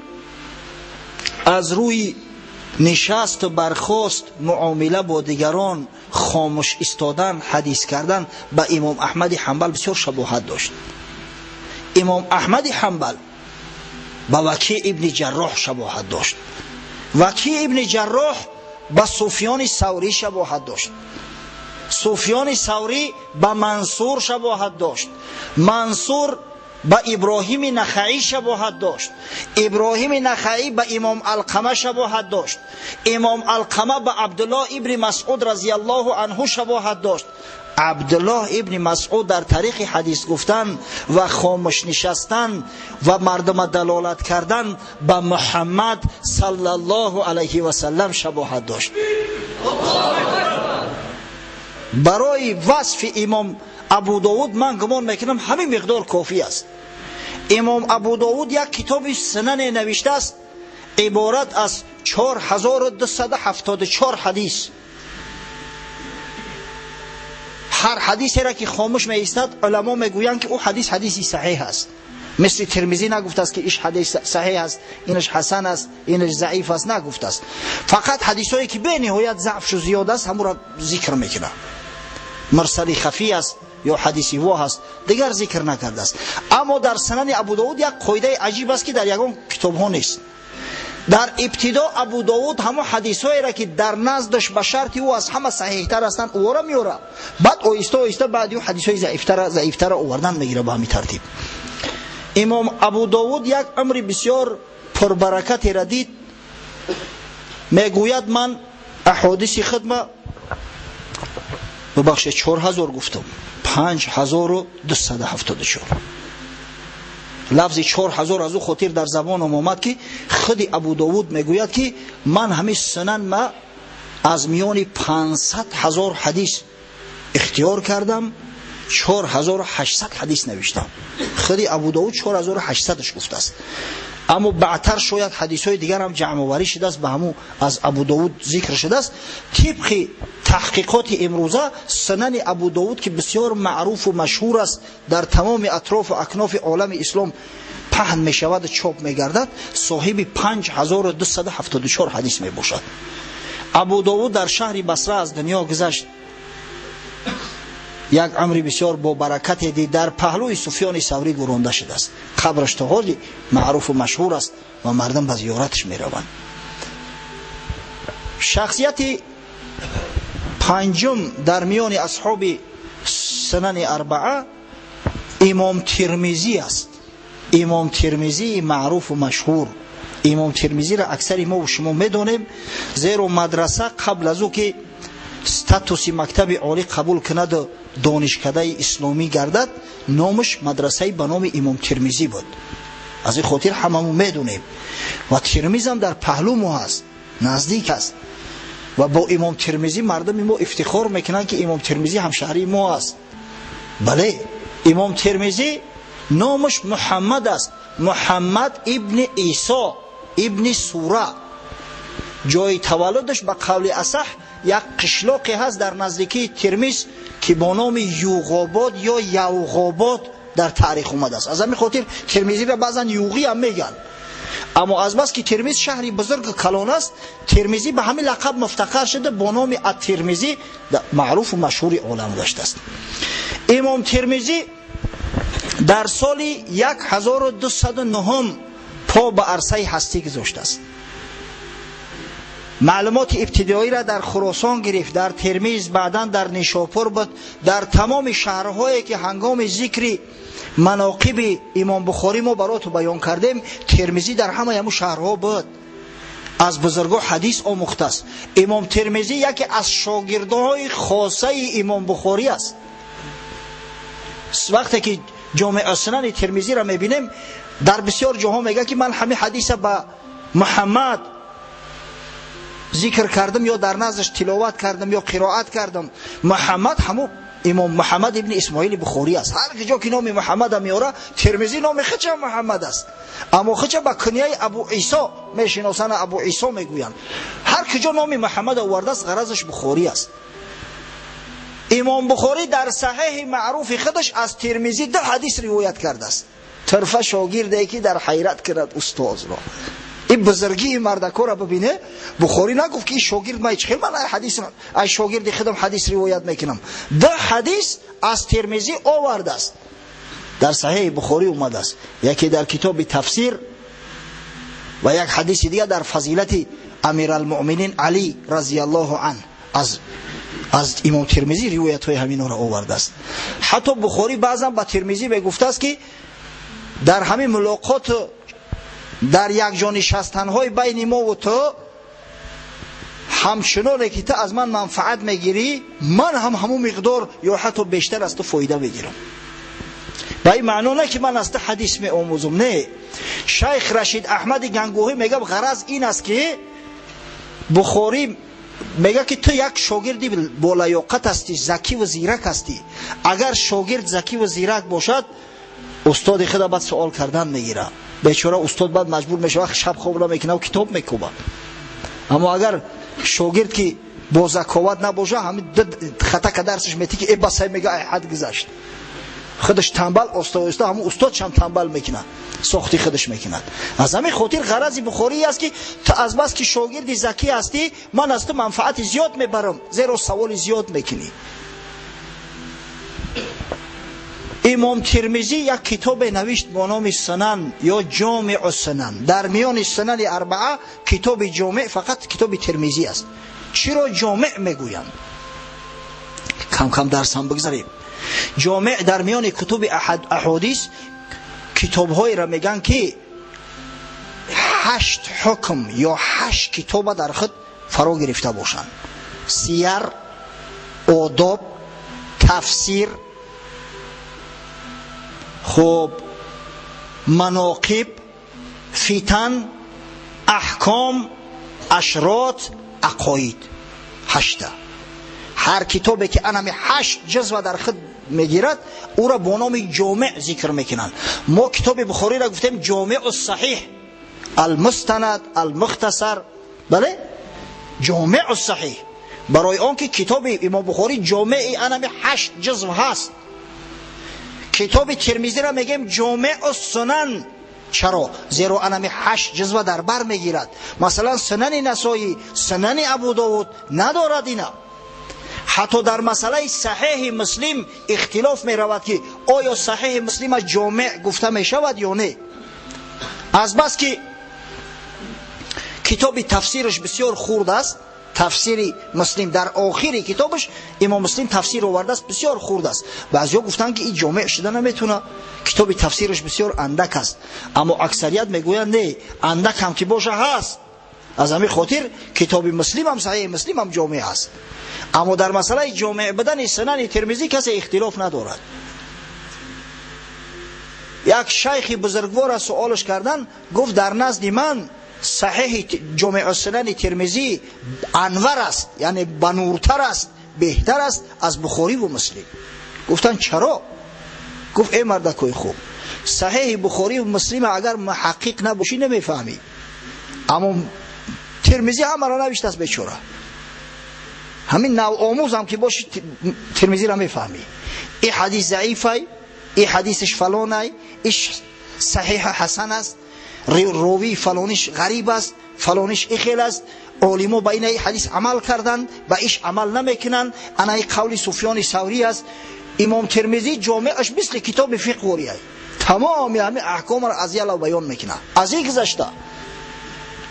[SPEAKER 1] از روی نشست و برخاست، معامله با دیگران، خاموش ایستادن، حدیث کردن با امام احمد حنبل بسیار شباهت داشت. امام احمد حنبل با وکیع ابن جراح شباهت داشت. وکیع ابن جراح با سفیان ثوری شباهت داشت. سفیان ثوری با منصور شباهت داشت. منصور با ابراهیم نخعی شباهت داشت. ابراهیم نخعی با امام علقمه شباهت داشت. امام علقمه با عبدالله ابن مسعود رضی الله عنه شباهت داشت. عبدالله ابن مسعود در طریق حدیث گفتن و خاموش نشستن و مردم دلالت کردن با محمد صلی الله علیه و سلم شباهت داشت. برای وصف امام ابو داود من گمان میکنم همین مقدار کافی است. امام ابو داود یک کتاب سنن نوشته است عبارت از 4274 حدیث. هر حدیثی را که خاموش می ایستد علما میگویند که او حدیث حدیثی صحیح است. مثل ترمذی نگفته است که ایش حدیث صحیح است، اینش حسن است، اینش ضعیف است، نگفته است. فقط حدیثایی که به نهایت ضعفش زیاد است همون را ذکر میکنه. مرسل خفی است یا حدیثی واه است، دیگر ذکر نکرده است. اما در سنن ابو داود یک قاعده عجیب است که در یگان کتاب ها نیست. در ابتدا ابو داود همه حدیثایی را که در نزدش به شرط او از همه صحیح تر هستند او را میاره، بعد آیسته آیسته بعد او حدیثای ضعیفتر آوردن میگیره به همین ترتیب. امام ابو داود یک امر بسیار پربرکتی را دید. میگوید من احادیث خدمه ببخشید 4000 گفتم، 5274 لفظ 4000 از او خاطر در زبانم آمد که خود ابو داود میگوید که من همین سنن ما از میان 500,000 حدیث اختیار کردم، 4800 حدیث نوشتم. خود ابو داود 4800ش گفته است. اما بعدتر شاید حدیث‌های دیگر هم جمع آوری شده است به همون از ابو داود ذکر شده است. طبق تحقیقات امروزه سنن ابو داود که بسیار معروف و مشهور است در تمام اطراف و اکناف عالم اسلام پهن می شود و چاپ می گردد، صاحب 5274 حدیث می باشد. ابو داود در شهر بصره از دنیا گذشت. یک امر بسیار با برکت دید، در پهلوی سفیان ثوری گرانده شده است. قبرش تا حالی معروف و مشهور است و مردم به زیارتش می روند. شخصیت پنجم در میان اصحاب سنن اربعه امام ترمذی است. امام ترمذی معروف و مشهور. امام ترمذی را اکثر ما و شما میدونیم، زیرا مدرسه قبل از او که استاتوس مکتب عالی قبول کند و دانشکده اسلامی گردد، نامش مدرسه به نام امام ترمذی بود. از این خاطر هممون میدونیم و ترمذی هم در پهلو ما هست، نزدیک است و با امام ترمذی مردم ما افتخار میکنن که امام ترمذی همشهری ما است. بله، امام ترمذی نامش محمد است، محمد ابن عیسی ابن سوره. جای تولدش به قول اصح یک قشلاقی هست در نزدیکی ترمذ که با نام یوغاباد یا یوغاباد در تاریخ اومده است. از همین خاطر ترمذی را بعضا یوغی هم میگن. اما از بس که ترمذ شهری بزرگ کلان است، ترمذی به همین لقب مفتخر شده، با نام الترمذی معروف و مشهور عالم گشته است. امام ترمذی در سال 1209 پا به عرصه هستی گذاشته است. معلومات ابتدایی را در خراسان گرفت، در ترمذ، بعداً در نیشاپور بود، در تمام شهرهایی که هنگام ذکر مناقب امام بخاری ما براتون بیان کردیم، ترمذی در همه شهرها بود. از بزرگان حدیث آموخته است. امام ترمذی یکی از شاگردهای خاصه امام بخاری است. وقتی که جامع سنن ترمذی را میبینیم در بسیار جاها میگه که من همین حدیث با محمد ذکر کردم یا در نزدش تلاوت کردم یا قرائت کردم. محمد همون امام محمد ابن اسماعیل بخاری است. هر جا که نام محمد میاره، ترمذی نام خودش محمد است، اما خودش با کنیه ابو عیسی میشناسن، ابو عیسی میگویند. هر کجا نام محمد آورده است غرضش بخاری است. امام بخاری در صحیح معروف خودش از ترمذی 2 حدیث روایت کرده است. طرفه شاگردی که در حیرت کرد استاد را، این بزرگی مردکو را ببینه. بخاری نگفت که این شاگرد ما خیلی من حدیث از شاگرد خودم حدیث روایت میکنم. 2 حدیث از ترمذی آورده است، در صحیح بخاری اومده است. یکی در کتاب تفسیر و یک حدیث دیگه در فضیلت امیرالمؤمنین علی رضی الله عنه از امام ترمذی روایت های همین را آورده است. حتی بخاری بعضا با ترمذی میگفته است که در همین ملاقات در یک جا نشستن های بین ما و تو همچنان که تو از من منفعت میگیری، من هم همون مقدار یا حتی بیشتر از تو فایده بگیرم. به این معنا نه که من از تو حدیث می آموزم، نه. شیخ رشید احمد گنگوهی میگه غرض این است که بخاری میگه که تو یک شاگردی با لیاقت هستی، ذکی و زیرک هستی. اگر شاگرد ذکی و زیرک باشد استاد خدا بعد سوال کردن میگیره، بیچاره استاد بعد مجبور میشه وقت شب خواب نمیکنه و کتاب میکوبه. اما اگر شاگرد که با ذکاوت نباشه همین خطا که درسش میتی که ای بسای میگه ای حد گذشت، خودش تنبل استاد همون استادش هم تنبل میکنه، سختی خودش میکنه. از همین خاطر غرض بخاری است که تو از بس که شاگرد ذکی هستی من از تو منفعت زیاد میبرم، زیرا سوال زیاد میکنی. امام ترمذی یک کتاب نوشت با نام سنن یا جامع السنن. در میان سنن 4 کتاب جامع فقط کتاب ترمذی است. چرا جامع میگویند؟ کم کم درس هم بگذاریم. جامع در میان کتب احادیث کتاب های را میگن که 8 حکم یا 8 کتاب در خود فرا گرفته باشند: سیر، آداب، تفسیر، خب مناقب، فتن، احکام، اشراط، عقاید. 8. هر کتابی که انمی 8 جزو در خود میگیرد او را با نام جامع ذکر میکنند. ما کتاب بخاری را گفتیم جامع الصحیح، المستند، المختصر. بله، جامع الصحیح. برای آنکه کتاب امام بخاری جامع انمی 8 جزو هست. کتاب ترمذی را میگیم جامع السنن. چرا؟ زیرا انمی 8 جزو در بر میگیرد. مثلا سنن نسائی، سنن ابو داود ندارد اینا. حتی در مسئله صحیح مسلم اختلاف می رود که آیا صحیح مسلم از جامع گفته می شود یا نه. از بس که کتاب تفسیرش بسیار خرد است، تفسیر مسلم در آخری کتابش امام مسلم تفسیر آورده است، بسیار خرد است. بعضیا گفتن که این جامع شده نمیتونه، کتاب تفسیرش بسیار اندک است. اما اکثریت میگویند نه، اندک هم که باشه هست. از همین خاطر کتاب مسلم هم صحیح مسلم هم جامع است. اما در مسئله جامع بدن سنن ترمذی کسی اختلاف ندارد. یک شیخ بزرگوار سوالش کردن، گفت در نزد من صحیح جامع السنن ترمذی انور است، یعنی بنورتر است، بهتر است از بخاری و مسلم. گفتن چرا؟ گفت ای مردکوی خوب، صحیح بخاری و مسلم اگر محقق نباشی نمیفهمی، اما ترمذی هم را نوشته است بیچاره. همین نوع آموز هم که باشی ترمذی را میفهمی. این حدیث ضعیفه، این حدیثش فلانه، ایش صحیح حسن است، راوی فلانش غریب است، فلانش اخیل است. علما با این حدیث عمل کردند، با ایش عمل نمیکنند. انا این قول سفیان ثوری است. امام ترمذی جامعش مثل کتاب فقه وریه، تمام همه احکام را از یلا بیان میکنه. از این گذشته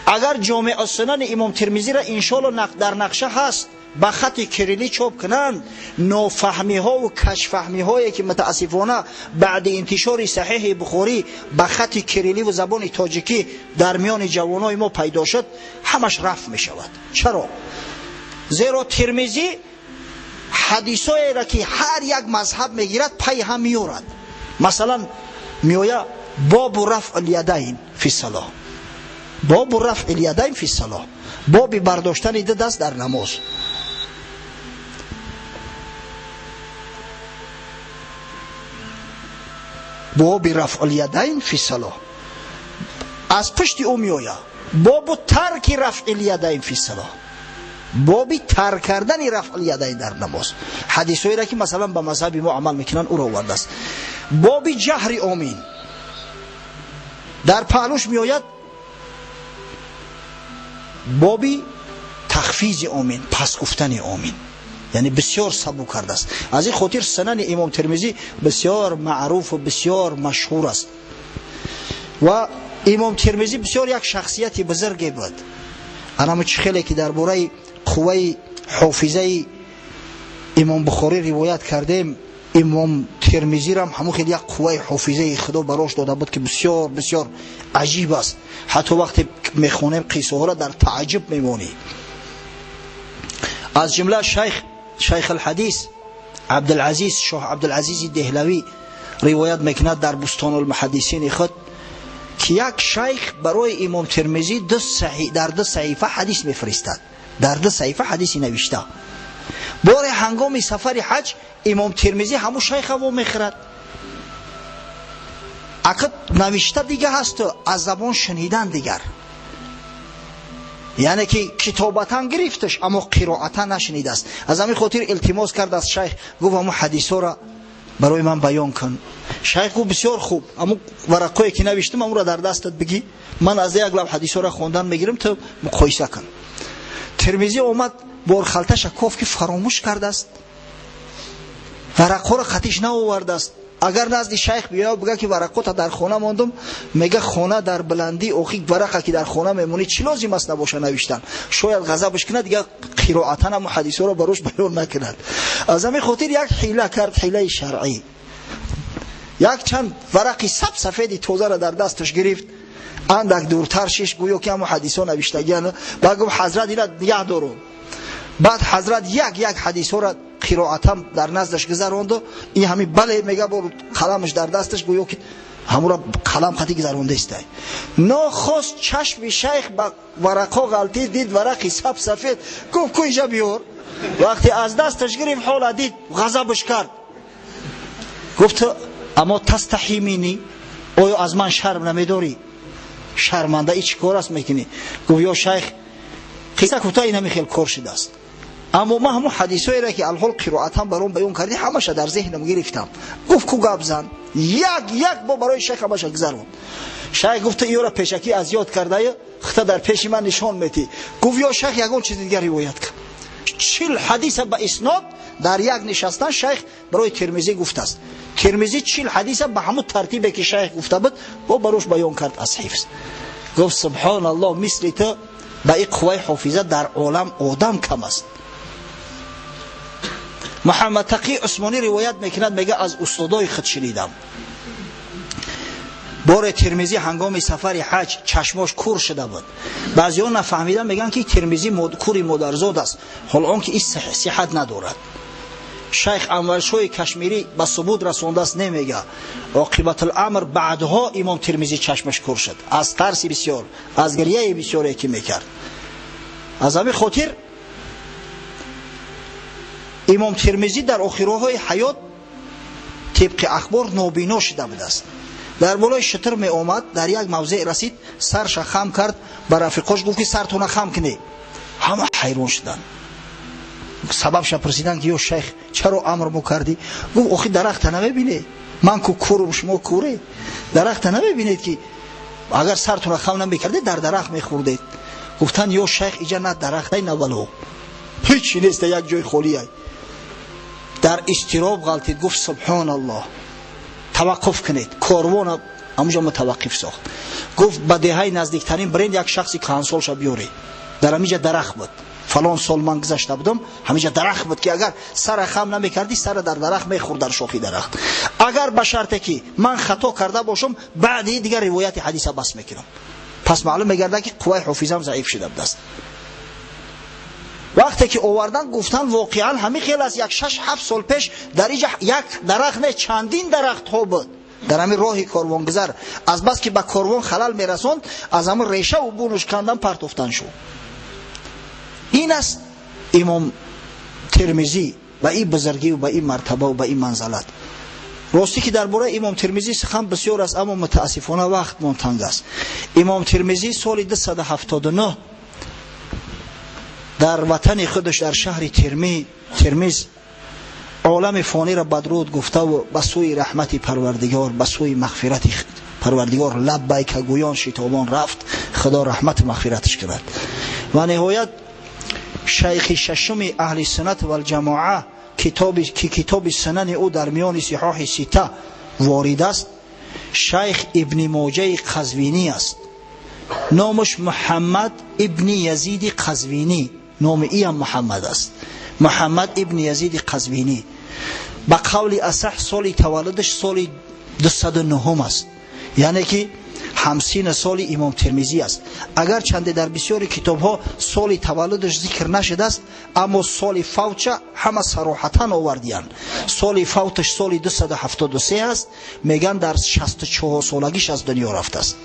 [SPEAKER 1] اگر جامع السنن امام ترمذی را انشالله در نقشه هست با خط کریلی چاپ کنند، نافهمی ها و کشفهمی هایی که متاسفانه بعد انتشار صحیح بخاری با خط کریلی و زبان تاجیکی در میان جوانای ما پیدا شد، همش رفع می شود. چرا؟ زیرا ترمذی حدیثایی را که هر یک مذهب میگیرد پی هم میارد. مثلا میویا باب رفع الیدین فی الصلاه، باب رفع الیدین فی الصلاه، باب برداشتن دو دست در نماز. باب رفع الیدین فی الصلاه. از پشت او میویا باب ترک رفع الیدین فی الصلاه. بابی ترک کردن رفع الیدین در نماز. حدیثایی را که مثلا به مذهب ما عمل میکنن او را آورده است. بابی جهر آمین در پهلوش میآید، بابی تخفیض آمین، پس گفتن آمین، یعنی بسیار سبک کرده است. از این خاطر سنن امام ترمذی بسیار معروف و بسیار مشهور است. و امام ترمذی بسیار یک شخصیت بزرگی بود. انا خیلی که درباره قوه حافظه امام بخاری روایت کردیم، امام ترمذی را همون خیلی یک قوه حافظه خدا براش داده بود که بسیار بسیار عجیب است. حتی وقتی میخونیم قصه ها را در تعجب میمونی. از جمله شیخ الحدیث شاه عبدالعزیز دهلوی روایت میکند در بستان المحدثین خود که یک شیخ برای امام ترمذی در 2 صحیفه حدیث میفرستد، در 2 صحیفه حدیثی نوشته. بار هنگام سفر حج امام ترمذی همون شیخ رو میخرد، عقد نوشته دیگه هست و از زبان شنیدن دیگر، یعنی که کتابتا گرفتش اما قرائتا نشنیده است. از همین خاطر التماس کرد از شیخ، گفت همون حدیثا را برای من بیان کن. شیخ گفت بسیار خوب، اما ورقایی که نوشتم اون را در دستت بگی، من از یک لب حدیثا را خوندن میگیرم تو مقایسه کن. ترمذی اومد بار خلطش کاف که فراموش کرده است، ورقا را خطیش نآورده است. اگر نزد شیخ بیا بگه که ورقات در خانه ماندم، میگه خانه در بلندی اوخی ورقه که در خانه میمونی چی لازم است نباشه نوشتن، شاید غضبش کنه دیگه قرائتا هم حدیثا رو بروش بیان نکند. از همین خاطر یک حیله کرد، حیله شرعی. یک چند ورقی سفیدی تازه را در دستش گرفت، اندک دورتر شش گویا که هم حدیثا نوشتگیان، بعد گفت حضرت اینا نگه دارو. بعد حضرت یک حدیثا را قرائتا در نزدش گذراند و این همین بله میگه با قلمش در دستش گویا که همون را قلم خطی گذرانده است. ناخواست چشم شیخ با ورقا غلطی دید، ورقی سفید، گفت کو اینجا بیار. وقتی از دستش گرفت حالا دید غضبش کرد، گفت اما تستحی منی، آیا از من شرم نمیداری؟ شرمنده ای چی کار است میکنی؟ گفت یا شیخ قصه کوتاه این همین خیلی کار شده است، اما ما همون حدیثایی را که الحال قرائتا برام بیان کردی همش در ذهنم گرفتم. گفت کو گپ زن، یک با برای شیخ همش گذروند. شیخ گفت ایو را پیشکی از یاد کرده خطا در پیش من نشان میتی. گفت یا شیخ یگان چیز دیگر روایت کن. 40 حدیث با اسناد در یک نشستن شیخ برای ترمذی گفته است. ترمذی 40 حدیث به همون ترتیبی که شیخ گفته بود با بروش بیان کرد از حفظ. گفت سبحان الله، مثل تو با این قوه حافظه در عالم آدم کم است. محمد تقی عثمانی روایت میکند، میگه از استادای خود شنیدم بار ترمذی هنگام سفر حج چشماش کور شده بود. بعضی‌ها نفهمیدن میگن که ترمذی کوری مادرزاد است، حالا اون که این صحت ندارد. شیخ انورشاه کشمیری به ثبوت رسانده است، نمیگه عاقبت الامر بعدها امام ترمذی چشمش کور شد از ترس بسیار، از گریه بسیاری که میکرد. از همین خاطر امام ترمذی در آخرهای حیات طبق اخبار نابینا شده بود است. در بالای شتر می آمد، در یک موضع رسید، سرش خم کرد، بر رفیقاش گفت که سرتون خم کنی. همه حیران شدند. سببش پرسیدن که یا شیخ چرا امر مو کردی؟ گفت آخه درخت نمیبینی؟ من کو کورم شما کوره؟ درخت نمیبینید که اگر سرتون خم نمیکردید در درخت میخوردید؟ گفتن یا شیخ اینجا نه درختی نه ولو هیچ نیست، یک جای خالیه. در اضطراب غلطید. گفت سبحان الله، توقف کنید. کاروان همونجا متوقف ساخت. گفت به دهه نزدیکترین برین یک شخصی کانسول شو بیاری، در همینجا درخت بود، فلان سال من گذشته بودم همینجا درخت بود که اگر سر خم نمیکردی سر در درخت میخورد، در شاخی درخت. اگر به شرطی که من خطا کرده باشم بعدی دیگر روایت حدیث بس میکنم. پس معلوم میگرده که قوه حافظم ضعیف شده بود است. وقتی که آوردن گفتن واقعا همین خیلی از 6-7 سال پیش در اینجا یک درخت نه چندین درخت ها بود در همین راه کاروانگذر، از بس که به کاروان خلل میرسوند از همین ریشه و بونش کندن پرتفتن شد. این است امام ترمذی و این بزرگی و به این مرتبه و به این منزلت. راستی که درباره امام ترمذی سخن بسیار است، اما متاسفانه وقت منتنگ است. امام ترمذی سال 279 در وطن خودش در شهر ترمیز عالم فانی را بدرود گفته و به سوی رحمت پروردگار، به سوی مغفرت پروردگار لبیک گویان شتابان رفت. خدا رحمت مغفرتش کند. و نهایت شیخ ششم اهل سنت و الجماعه کتاب سنن او در میان صحاح سته وارد است، شیخ ابن موجه قزوینی است. نامش محمد ابن یزید قزوینی، نام ای هم محمد است، محمد ابن یزید قزوینی. با قول اصح سال تولدش سال 209 است، یعنی که همسین سال امام ترمذی است. اگر چنده در بسیاری کتاب ها سال تولدش ذکر نشده است، اما سال فوتش همه صراحتا آوردیان. سال فوتش سال 273 است، میگن در 64 سالگیش از دنیا رفته است.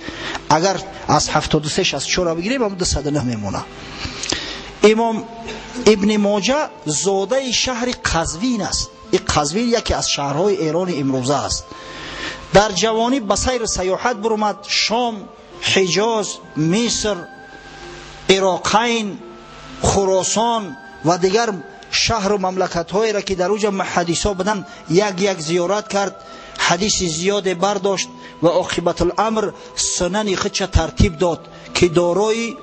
[SPEAKER 1] اگر از 73 64 بگیریم هم 209 میمونه. امام ابن ماجه زاده شهر قزوین است. این قزوین یکی از شهرهای ایران امروزه است. در جوانی به سیر سیاحت برآمد، شام، حجاز، مصر، عراقین، خراسان و دیگر شهر و مملکت هایی را که در اوج حدیثا بدن یک زیارت کرد. حدیث زیاد برداشت و عاقبت الامر سنن خودش ترتیب داد که دارای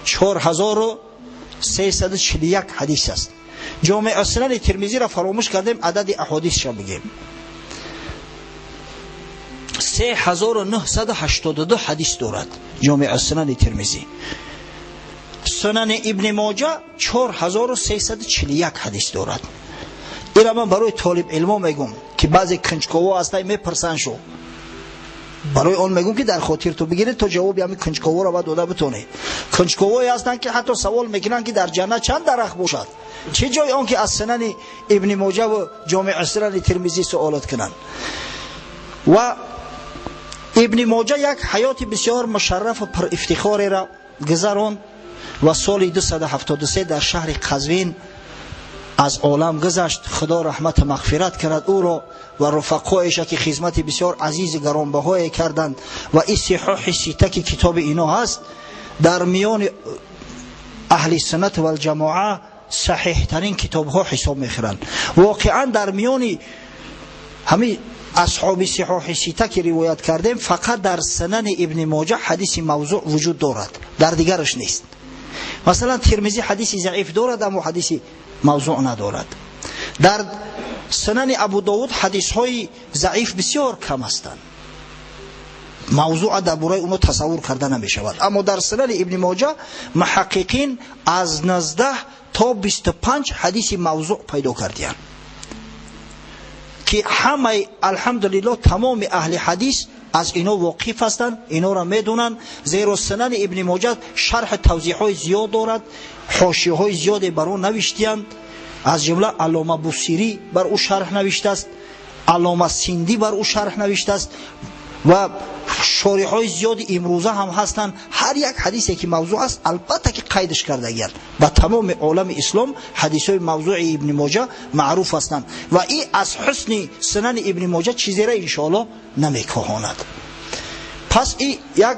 [SPEAKER 1] 4341 حدیث است. جامع سنن ترمذی را فراموش کردیم، عدد احادیثش بگیم. 3982 حدیث دارد جامع سنن ترمذی. سنن ابن ماجه 4341 حدیث دارد. این من برای طالب علم میگم که بعضی کنجکاوا هستن میپرسن شو، برای اون میگم که در خاطر تو بگیره تو جواب همین کنجکاوا را داده بتونه. کنجکاوایی هستن که حتی سوال میکنن که در جنت چند درخت باشد، چه جای آن که از سنن ابن ماجه و جامع سنن ترمذی سوالات کنن. و ابن ماجه یک حیات بسیار مشرف و پر افتخاری را گذراند و سال 273 در شهر قزوین از عالم گذشت. خدا رحمت مغفرت کرد او را و رفقایش که خدمت بسیار عزیز گرانبهای کردند. و این صحاح سته که کتاب اینا هست در میان اهل سنت و الجماعه صحیح ترین کتاب ها حساب میخورند. واقعا در میان همین اصحاب صحاح سته که روایت کردیم فقط در سنن ابن ماجه حدیث موضوع وجود دارد، در دیگرش نیست. مثلا ترمذی حدیث ضعیف دارد اما حدیث موضوع ندارد. در سنن ابو داود حدیث های ضعیف بسیار کم هستند، موضوع در برای اونو تصور کرده نمی شود. اما در سنن ابن ماجه محققین از 19 تا 25 حدیث موضوع پیدا کردند که همه الحمدلله تمام اهل حدیث از اینا واقف هستند، اینا را میدونن. زیرا سنن ابن ماجه شرح توضیح های زیاد دارد، حاشیه های زیاد بر او نوشتند. از جمله علامه بوصیری بر او شرح نوشته است، علامه سیندی بر او شرح نوشته است و شارح های زیاد امروزه هم هستند. هر یک حدیثی که موضوع است البته که قیدش کرده گرد. با تمام عالم اسلام حدیث های موضوع ابن ماجه معروف هستند و این از حسن سنن ابن ماجه چیزی را انشاءالله نمیکاهاند. پس این یک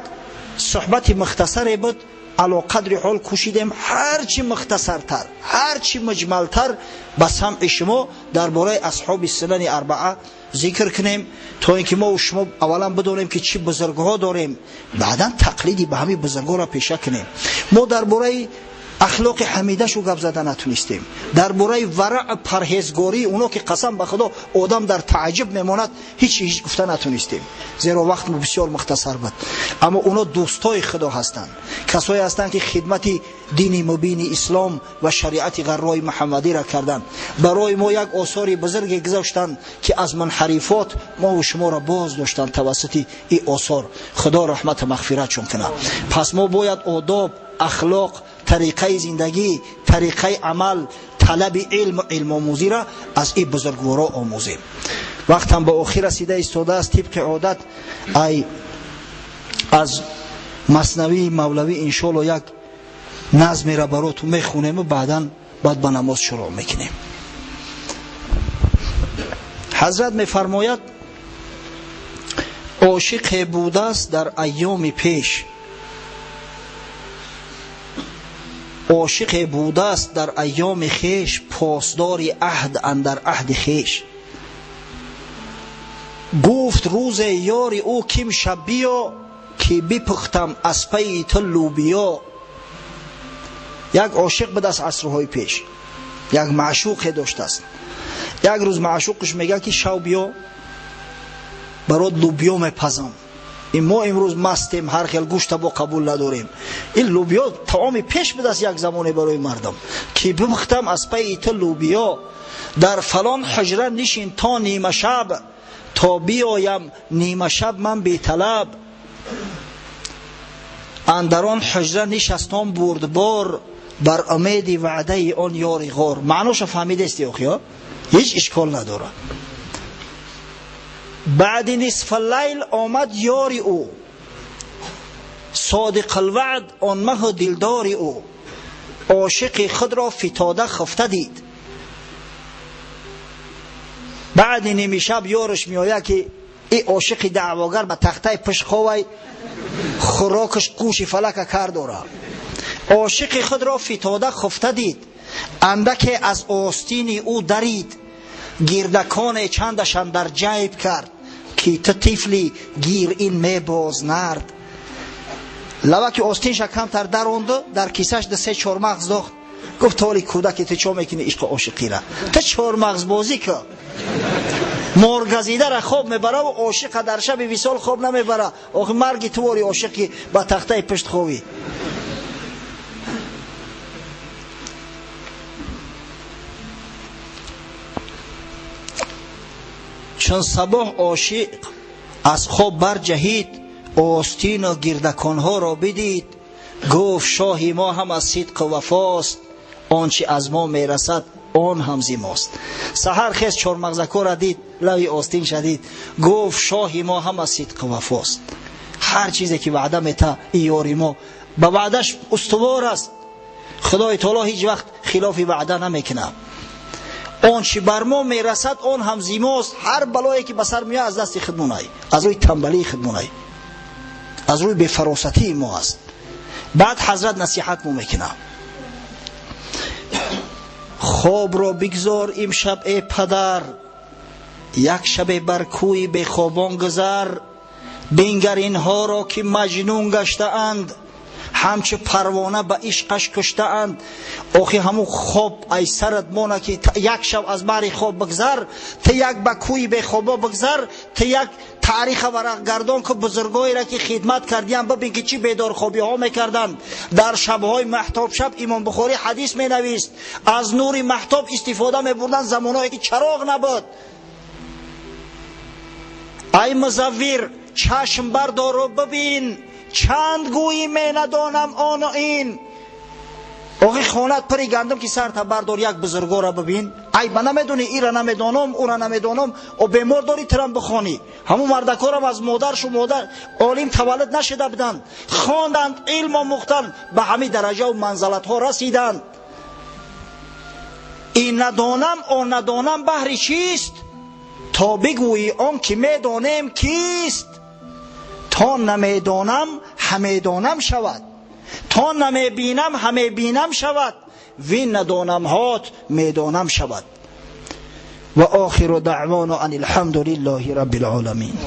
[SPEAKER 1] صحبت مختصری بود، علی قدر حال کوشیدیم هرچی مختصرتر هرچی مجملتر به سمع شما درباره اصحاب سنن اربعه ذکر کنیم تا اینکه ما و شما اولا بدونیم که چی بزرگها داریم، بعدا تقلیدی به همین بزرگها را پیشه کنیم. ما درباره اخلاق حمیده شو گپ زده نتونستیم، درباره ورع پرهیزگاری اونا که قسم به خدا آدم در تعجب میماند هیچ گفته نتونستیم، زیرا وقت بسیار مختصر بود. اما اونا دوستای خدا هستند، کسایی هستند که خدمت دین مبین اسلام و شریعت غرای محمدی را کردند. برای ما یک آثار بزرگ گذاشتند که از منحرفات ما و شما را باز داشتند توسط این آثار. خدا رحمت مغفرتشون کنه. پس ما باید آداب، اخلاق، طریقه زندگی، طریقه عمل، طلب علم و علم آموزی را از این بزرگوارا آموزیم. وقت هم به آخر رسیده ایستاده است. طبق عادت از مثنوی مولوی انشالله یک نظمی را براتون میخونیم و بعد به نماز شروع میکنیم. حضرت میفرماید عاشق بوده است در ایام پیش، عاشق بوده است در ایام خیش، پاسدار عهد اندر عهد خیش. گفت روز یار او کیم شب بیا، که بپختم از پی تو لوبیا. یک عاشق به دست عصرهای پیش یک معشوق داشته است. یک روز معشوقش میگه که شو بیا برات لوبیا میپزم. این ما امروز مستیم، هر خیل گوشت با قبول نداریم. این لوبیا طعام پیش به دست یک زمانه برای مردم، که بپختم از پی تو لوبیا. در فلان حجره نشین تا نیمه شب، تا بیایم نیمه شب من بی طلب. اندران حجره نشستم بردبار، بر امید وعده آن یار غار. معناش فهمیده استی اخیا؟ هیچ اشکال نداره. بعد نصف اللیل آمد یاری او، صادق الوعد آن مه دلداری او. عاشق خود را فتاده خفته دید. بعد نیمه شب یارش میآید که این عاشق دعواگر به تخته پشت خوابه، خوراکش گوش فلک کار داره. عاشق خود را فتاده خفته دید، اندک از آستین او درید. گردکان چندشان در جیب کرد، که تو طفلی گیر این می باز نرد. لبا که آستینش کمتر درونده، در کیسهش ده 3-4 مغز داخت. گفت تالی کودکی تو چه میکنی عشق عاشقی را؟ تو 4 مغز بازی که مرگزیده را خواب میبره و عاشق در شب وصال خواب نمیبره. آخه مرگی تواری عاشقی با تخته پشت خوابی. چون صبح عاشق از خواب برجهید، آستین و گردکانها را بدید. گفت شاهی ما هم از صدق و وفاست، آنچه از ما میرسد آن هم زی ماست. سحر خیز 4 مغزکو را دید، لوی آستین شدید. گفت شاهی ما هم از صدق و وفاست. هر چیزی که وعده میته یاری ما به وعدش استوار است. خدای تعالی هیچ وقت خلاف وعده نمیکنه. آنچه بر ما میرسد آن هم زی ماست. هر بلایی که بسر میاد از دست خودمونای، از روی تنبلی خودمونای، از روی بی‌فراستی ما است. بعد حضرت نصیحت مو میکنه: خواب را بگذار امشب ای پدر، یک شب بر کوی به خوابان گذر. بنگر اینها را که مجنون گشته اند، همچه پروانه به عشقش کشته اند. آخی همون خواب ای سرت مانه که یک شب از بر خواب بگذر، تا یک به کوی به خوابا بگذر، تا یک تاریخ ورق گردان که بزرگایی را که خدمت کردیم ببین که چی بیدار خوابی ها میکردند. در شبهای محتاب شب امام بخاری حدیث می نویست از نور محتاب استفاده می بردن زمانهایی که چراغ نبود. ای مزور چشم بردار و ببین، چند گویی می ندانم آن و این. آخی خانت پری گندم که سر تا بردار یک بزرگا را ببین. ای با نمیدونی ای را نمیدانم او را نمیدانم و بیمار داری ترم بخوانی. همون مردکارم از مادرش و مادر عالم تولد نشده بدن، خواندند علم و مختن، به همین درجه و منزلت ها رسیدند. این ندانم آن ندانم بهر چیست، تا بگویی آن که میدانم کیست. تا نمیدانم همه دانم شود، تا نمیبینم همه بینم شود. وین ندانم هات میدانم شود. و آخر دعوانا ان الحمد لله رب العالمین.